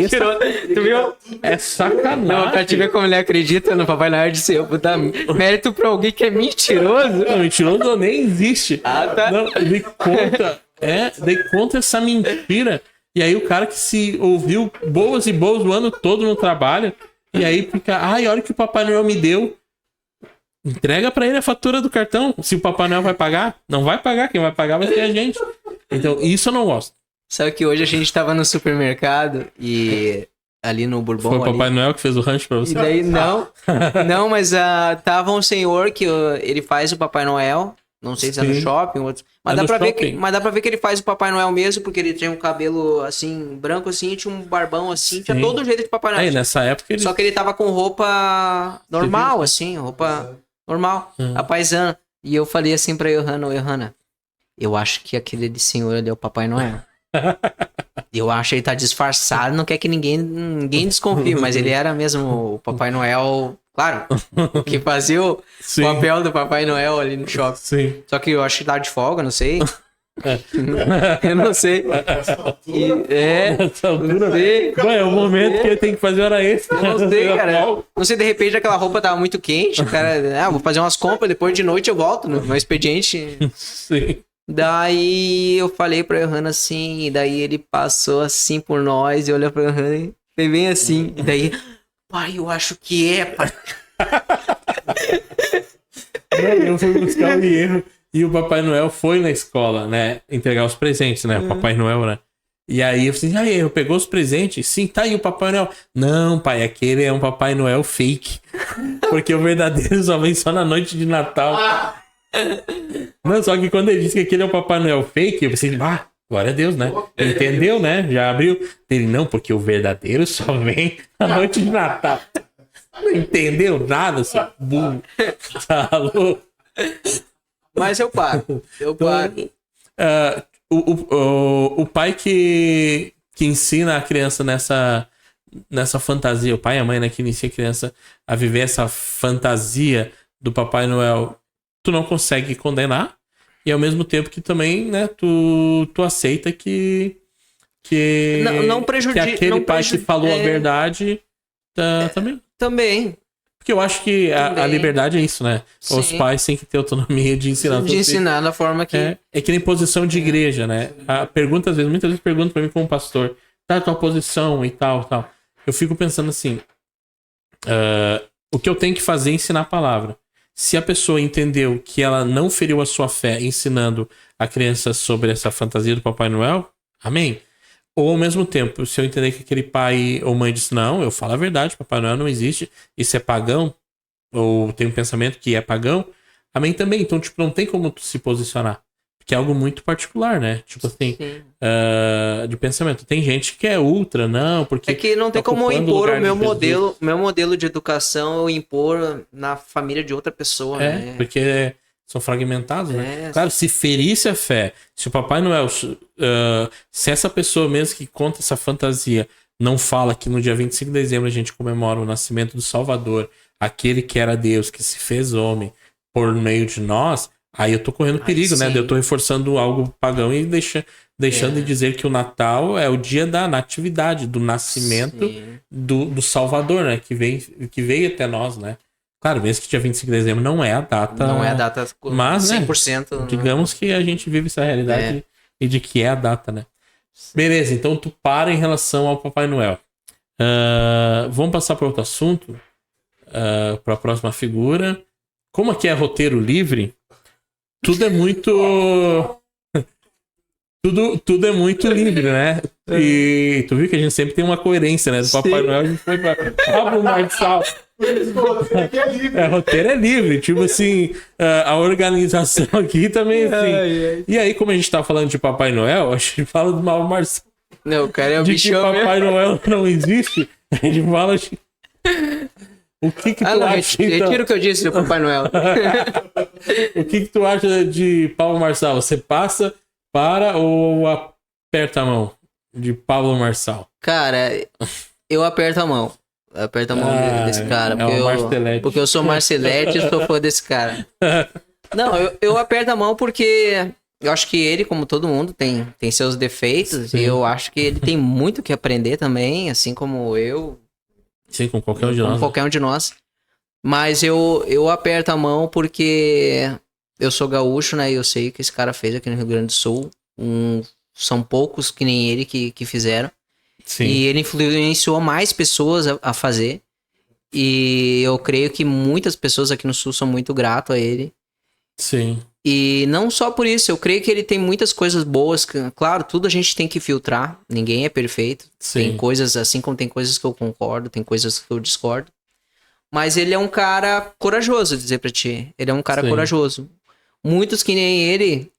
tu viu? É sacanagem. Não, pra te ver como ele acredita no Papai Noel, disse, eu vou dar mérito pra alguém que é mentiroso. Não, mentiroso nem existe. Tá. Não, dei conta essa mentira. E aí o cara que se ouviu boas e boas o ano todo no trabalho, e aí fica, olha o que o Papai Noel me deu. Entrega pra ele a fatura do cartão. Se o Papai Noel vai pagar, não vai pagar. Quem vai pagar vai ser a gente. Então, isso eu não gosto. Sabe que hoje a gente tava no supermercado e ali no Bourbon... Foi o Papai Noel que fez o rancho pra você? E daí, não, mas tava um senhor que ele faz o Papai Noel. Não sei se é no shopping, mas dá pra ver que ele faz o Papai Noel mesmo, porque ele tinha um cabelo assim, branco assim, tinha um barbão assim, tinha todo o jeito de Papai Noel. Nessa época Só que ele tava com roupa normal, assim, roupa normal, a paisana. E eu falei assim pra Johanna, eu acho que aquele senhor ali é o Papai Noel. Eu acho que ele tá disfarçado, não quer que ninguém desconfie, mas ele era mesmo o Papai Noel, claro, que fazia o papel do Papai Noel ali no shopping. Sim. Só que eu acho que tá de folga, não sei. Eu não sei. Não sei. É o momento que ele tem que fazer hora extra. Eu não sei, cara. Não sei, de repente aquela roupa tava muito quente, cara. Vou fazer umas compras, depois de noite eu volto no expediente. Sim. Daí eu falei pra Johanna assim, e daí ele passou assim por nós e olhou pra Johanna e foi bem assim. E daí, pai, eu acho que é, pai. Eu fui buscar o erro e o Papai Noel foi na escola, né, entregar os presentes, né, o Papai Noel, né. E aí eu falei, eu pegou os presentes? Sim, tá aí o Papai Noel. Não, pai, aquele é um Papai Noel fake. Porque o verdadeiro só vem só na noite de Natal. Não, só que quando ele disse que aquele é o Papai Noel fake, eu pensei, glória a Deus, né? Entendeu, né? Já abriu. Ele, não, porque o verdadeiro só vem na noite de Natal. Não entendeu nada, seu burro. Tá louco? Mas eu paro. O pai que ensina a criança nessa fantasia, o pai e a mãe, né, que inicia a criança a viver essa fantasia do Papai Noel, tu não consegue condenar, e ao mesmo tempo que também, né, tu aceita que não prejudica, que aquele pai que falou a verdade também. Também. Porque eu acho que a liberdade é isso, né? Sim. Os pais têm que ter autonomia de ensinar. De ensinar da forma que... É que nem posição de igreja, né? A pergunta, muitas vezes perguntam pra mim como pastor, tá a tua posição e tal. Eu fico pensando assim, o que eu tenho que fazer é ensinar a palavra. Se a pessoa entendeu que ela não feriu a sua fé ensinando a criança sobre essa fantasia do Papai Noel, amém. Ou ao mesmo tempo, se eu entender que aquele pai ou mãe disse, não, eu falo a verdade, Papai Noel não existe, isso é pagão, ou tem um pensamento que é pagão, amém também. Então, tipo, não tem como tu se posicionar. Porque é algo muito particular, né? Tipo assim, de pensamento. Tem gente que é ultra, não, porque... É que não tem como impor o meu modelo de educação, eu impor na família de outra pessoa, né? Porque... são fragmentados, né? Claro, se ferisse a fé, se o Papai Noel, se essa pessoa mesmo que conta essa fantasia não fala que no dia 25 de dezembro a gente comemora o nascimento do Salvador, aquele que era Deus, que se fez homem por meio de nós, aí eu tô correndo perigo, né? Eu tô reforçando algo pagão e deixando de dizer que o Natal é o dia da natividade, do nascimento do Salvador, né? Que veio até nós, né? Claro, mesmo que dia 25 de dezembro não é a data... Não é a data, mas, 100%. Né, digamos que a gente vive essa realidade e de que é a data, né? Beleza, então tu para em relação ao Papai Noel. Vamos passar para outro assunto, para a próxima figura. Como aqui é roteiro livre, tudo é muito... tudo é muito livre, né? E tu viu que a gente sempre tem uma coerência, né? Do Papai Noel a gente foi pra Pablo Marçal. Roteiro é livre. Tipo assim, a organização aqui também assim. E aí, como a gente tá falando de Papai Noel, a gente fala do Pablo Marçal. Não, o cara é o bichão que Papai Noel não existe. A gente fala de... O que tu acha, então? Retiro o que eu disse do Papai Noel. O que tu acha de Pablo Marçal? Você passa para ou aperta a mão de Pablo Marçal? Cara, eu aperto a mão. Eu aperto a mão desse cara. Porque eu sou Marcelete e sou fã desse cara. Não, eu aperto a mão porque eu acho que ele, como todo mundo, tem seus defeitos. Sim. E eu acho que ele tem muito que aprender também, assim como eu. Sim, com qualquer um de nós. Com qualquer um de nós. Mas eu aperto a mão porque eu sou gaúcho, né? E eu sei o que esse cara fez aqui no Rio Grande do Sul. São poucos que nem ele que fizeram. Sim. E ele influenciou mais pessoas a fazer. E eu creio que muitas pessoas aqui no Sul são muito gratas a ele. Sim. E não só por isso, eu creio que ele tem muitas coisas boas. Claro, tudo a gente tem que filtrar. Ninguém é perfeito. Sim. Tem coisas, assim como tem coisas que eu concordo, tem coisas que eu discordo. Mas ele é um cara corajoso, dizer pra ti. Ele é um cara corajoso. Muitos que nem ele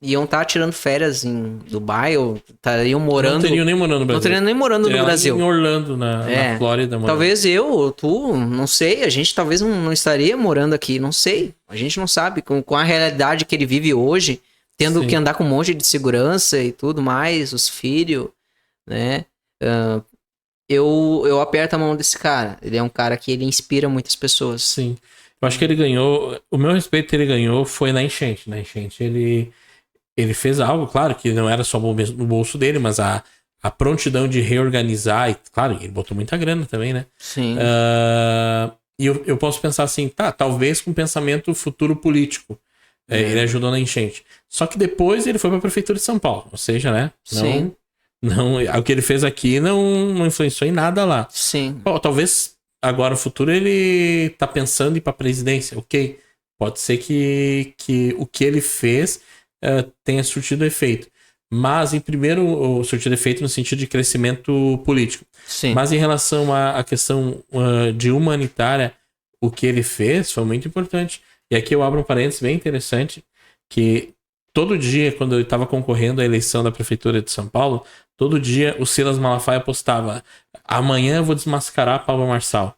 iam estar tirando férias em Dubai ou estariam morando... Não teriam nem morando no Brasil. Não teriam nem morando no Brasil. Em Orlando, na Flórida. Morando. Talvez eu ou tu, não sei. A gente talvez não estaria morando aqui, não sei. A gente não sabe. Com a realidade que ele vive hoje, tendo que andar com um monte de segurança e tudo mais, os filhos, né? Eu aperto a mão desse cara. Ele é um cara que ele inspira muitas pessoas. Sim. Eu acho que ele ganhou... O meu respeito que ele ganhou foi na enchente. Na enchente, ele fez algo, claro, que não era só no bolso dele, mas a prontidão de reorganizar. E, claro, ele botou muita grana também, né? Sim. E eu posso pensar assim, talvez com pensamento futuro político. Ele ajudou na enchente. Só que depois ele foi para a Prefeitura de São Paulo. Ou seja, né? Sim. O que ele fez aqui não influenciou em nada lá. Sim. Talvez agora no futuro ele tá pensando em ir pra presidência. Ok. Pode ser que o que ele fez tenha surtido efeito. Mas, em primeiro, surtido efeito no sentido de crescimento político. Sim. Mas em relação à questão de humanitária, o que ele fez foi muito importante. E aqui eu abro um parênteses bem interessante, que todo dia, quando eu estava concorrendo à eleição da Prefeitura de São Paulo, todo dia o Silas Malafaia postava: amanhã eu vou desmascarar Pablo Marçal.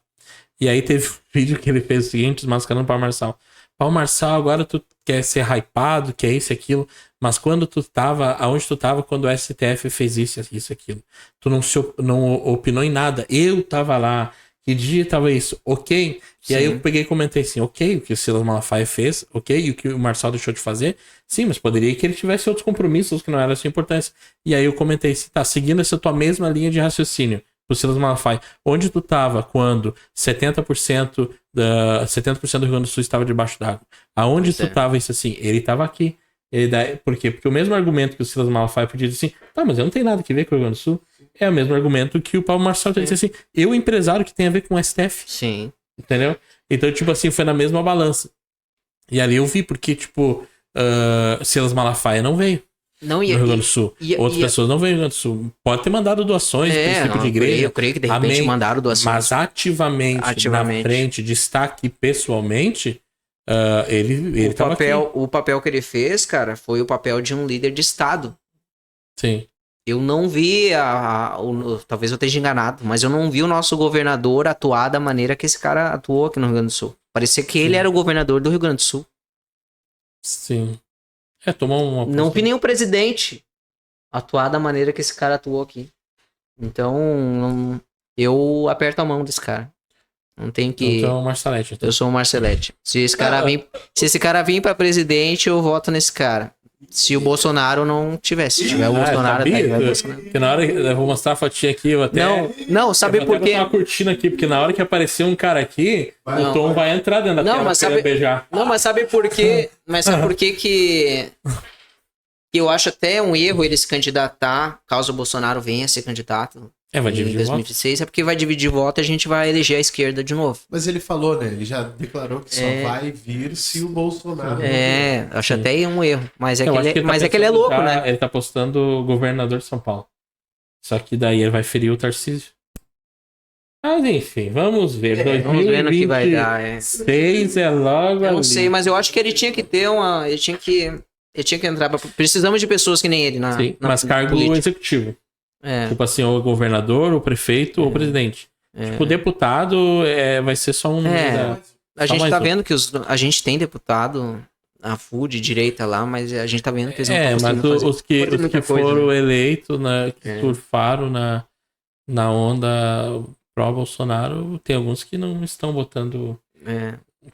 E aí teve um vídeo que ele fez o seguinte, desmascarando Pablo Marçal. Pablo Marçal, agora tu quer ser hypado, quer isso e aquilo, Mas quando tu tava, aonde tu tava quando o STF fez isso, aquilo. Tu não opinou em nada. Eu tava lá. Que dia tava isso? Ok. E aí eu peguei e comentei assim, ok, o que o Silas Malafaia fez, ok, e o que o Marçal deixou de fazer, sim, mas poderia que ele tivesse outros compromissos que não eram a sua importância. E aí eu comentei assim, tá, seguindo essa tua mesma linha de raciocínio, pro Silas Malafaia, onde tu tava quando 70% do Rio Grande do Sul estava debaixo d'água? Aonde tu tava isso assim? Ele tava aqui. Por quê? Porque o mesmo argumento que o Silas Malafaia podia dizer assim, tá, mas eu não tenho nada a ver com o Rio Grande do Sul, é o mesmo argumento que o Paulo Marçal disse assim, eu empresário que tem a ver com o STF. Sim. Entendeu? Então, tipo assim, foi na mesma balança. E ali eu vi porque, tipo, Silas Malafaia não veio não, no Rio Grande do Sul. Outras pessoas não veio no Rio Grande do Sul. Pode ter mandado doações pra esse tipo de igreja. Eu creio que de repente mandaram doações. Mas ativamente, na frente, destaque pessoalmente, ele tava aqui. O papel que ele fez, cara, foi o papel de um líder de Estado. Sim. Eu não vi, talvez eu esteja enganado, mas eu não vi o nosso governador atuar da maneira que esse cara atuou aqui no Rio Grande do Sul. Parecia que ele era o governador do Rio Grande do Sul. Sim. Tomou uma... Não vi nenhum presidente atuar da maneira que esse cara atuou aqui. Então, eu aperto a mão desse cara. Não tem que... Então, o Marcelete. Então. Eu sou o Marcelete. Se esse cara vir pra presidente, eu voto nesse cara. Se o Bolsonaro não tivesse. Se tiver o Bolsonaro, Porque na hora eu vou mostrar a fotinha aqui, eu até. Não, sabe por quê? Eu vou curtindo aqui, porque na hora que aparecer um cara aqui, o Tom vai entrar dentro da tela pra beijar. Não, mas sabe por quê? Mas sabe por quê que eu acho até um erro ele se candidatar, caso o Bolsonaro venha a ser candidato. Vai em dividir 2026, é porque vai dividir voto e a gente vai eleger a esquerda de novo. Mas ele falou, né? Ele já declarou que só vai vir se o Bolsonaro... Acho até um erro. Mas é que ele é louco, né? Ele tá postando o governador de São Paulo. Só que daí ele vai ferir o Tarcísio. Mas enfim, vamos ver. Vamos ver no que vai dar. 6 é logo. Eu não sei, mas eu acho que ele tinha que ter uma... Ele tinha que entrar... Precisamos de pessoas que nem ele mas cargo política. Executivo. Tipo assim, ou governador, ou prefeito, ou presidente. Tipo, deputado vai ser só um... A gente tá vendo que a gente tem deputado a full de direita lá, mas a gente tá vendo que eles não estão mas os que foram eleitos, né, que surfaram na onda pró-Bolsonaro, tem alguns que não estão botando...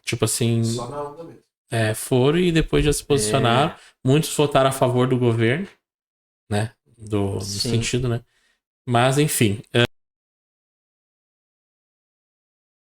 Tipo assim... Só na onda mesmo. Foram e depois já se posicionaram. Muitos votaram a favor do governo, né? No sentido, né? Mas, enfim.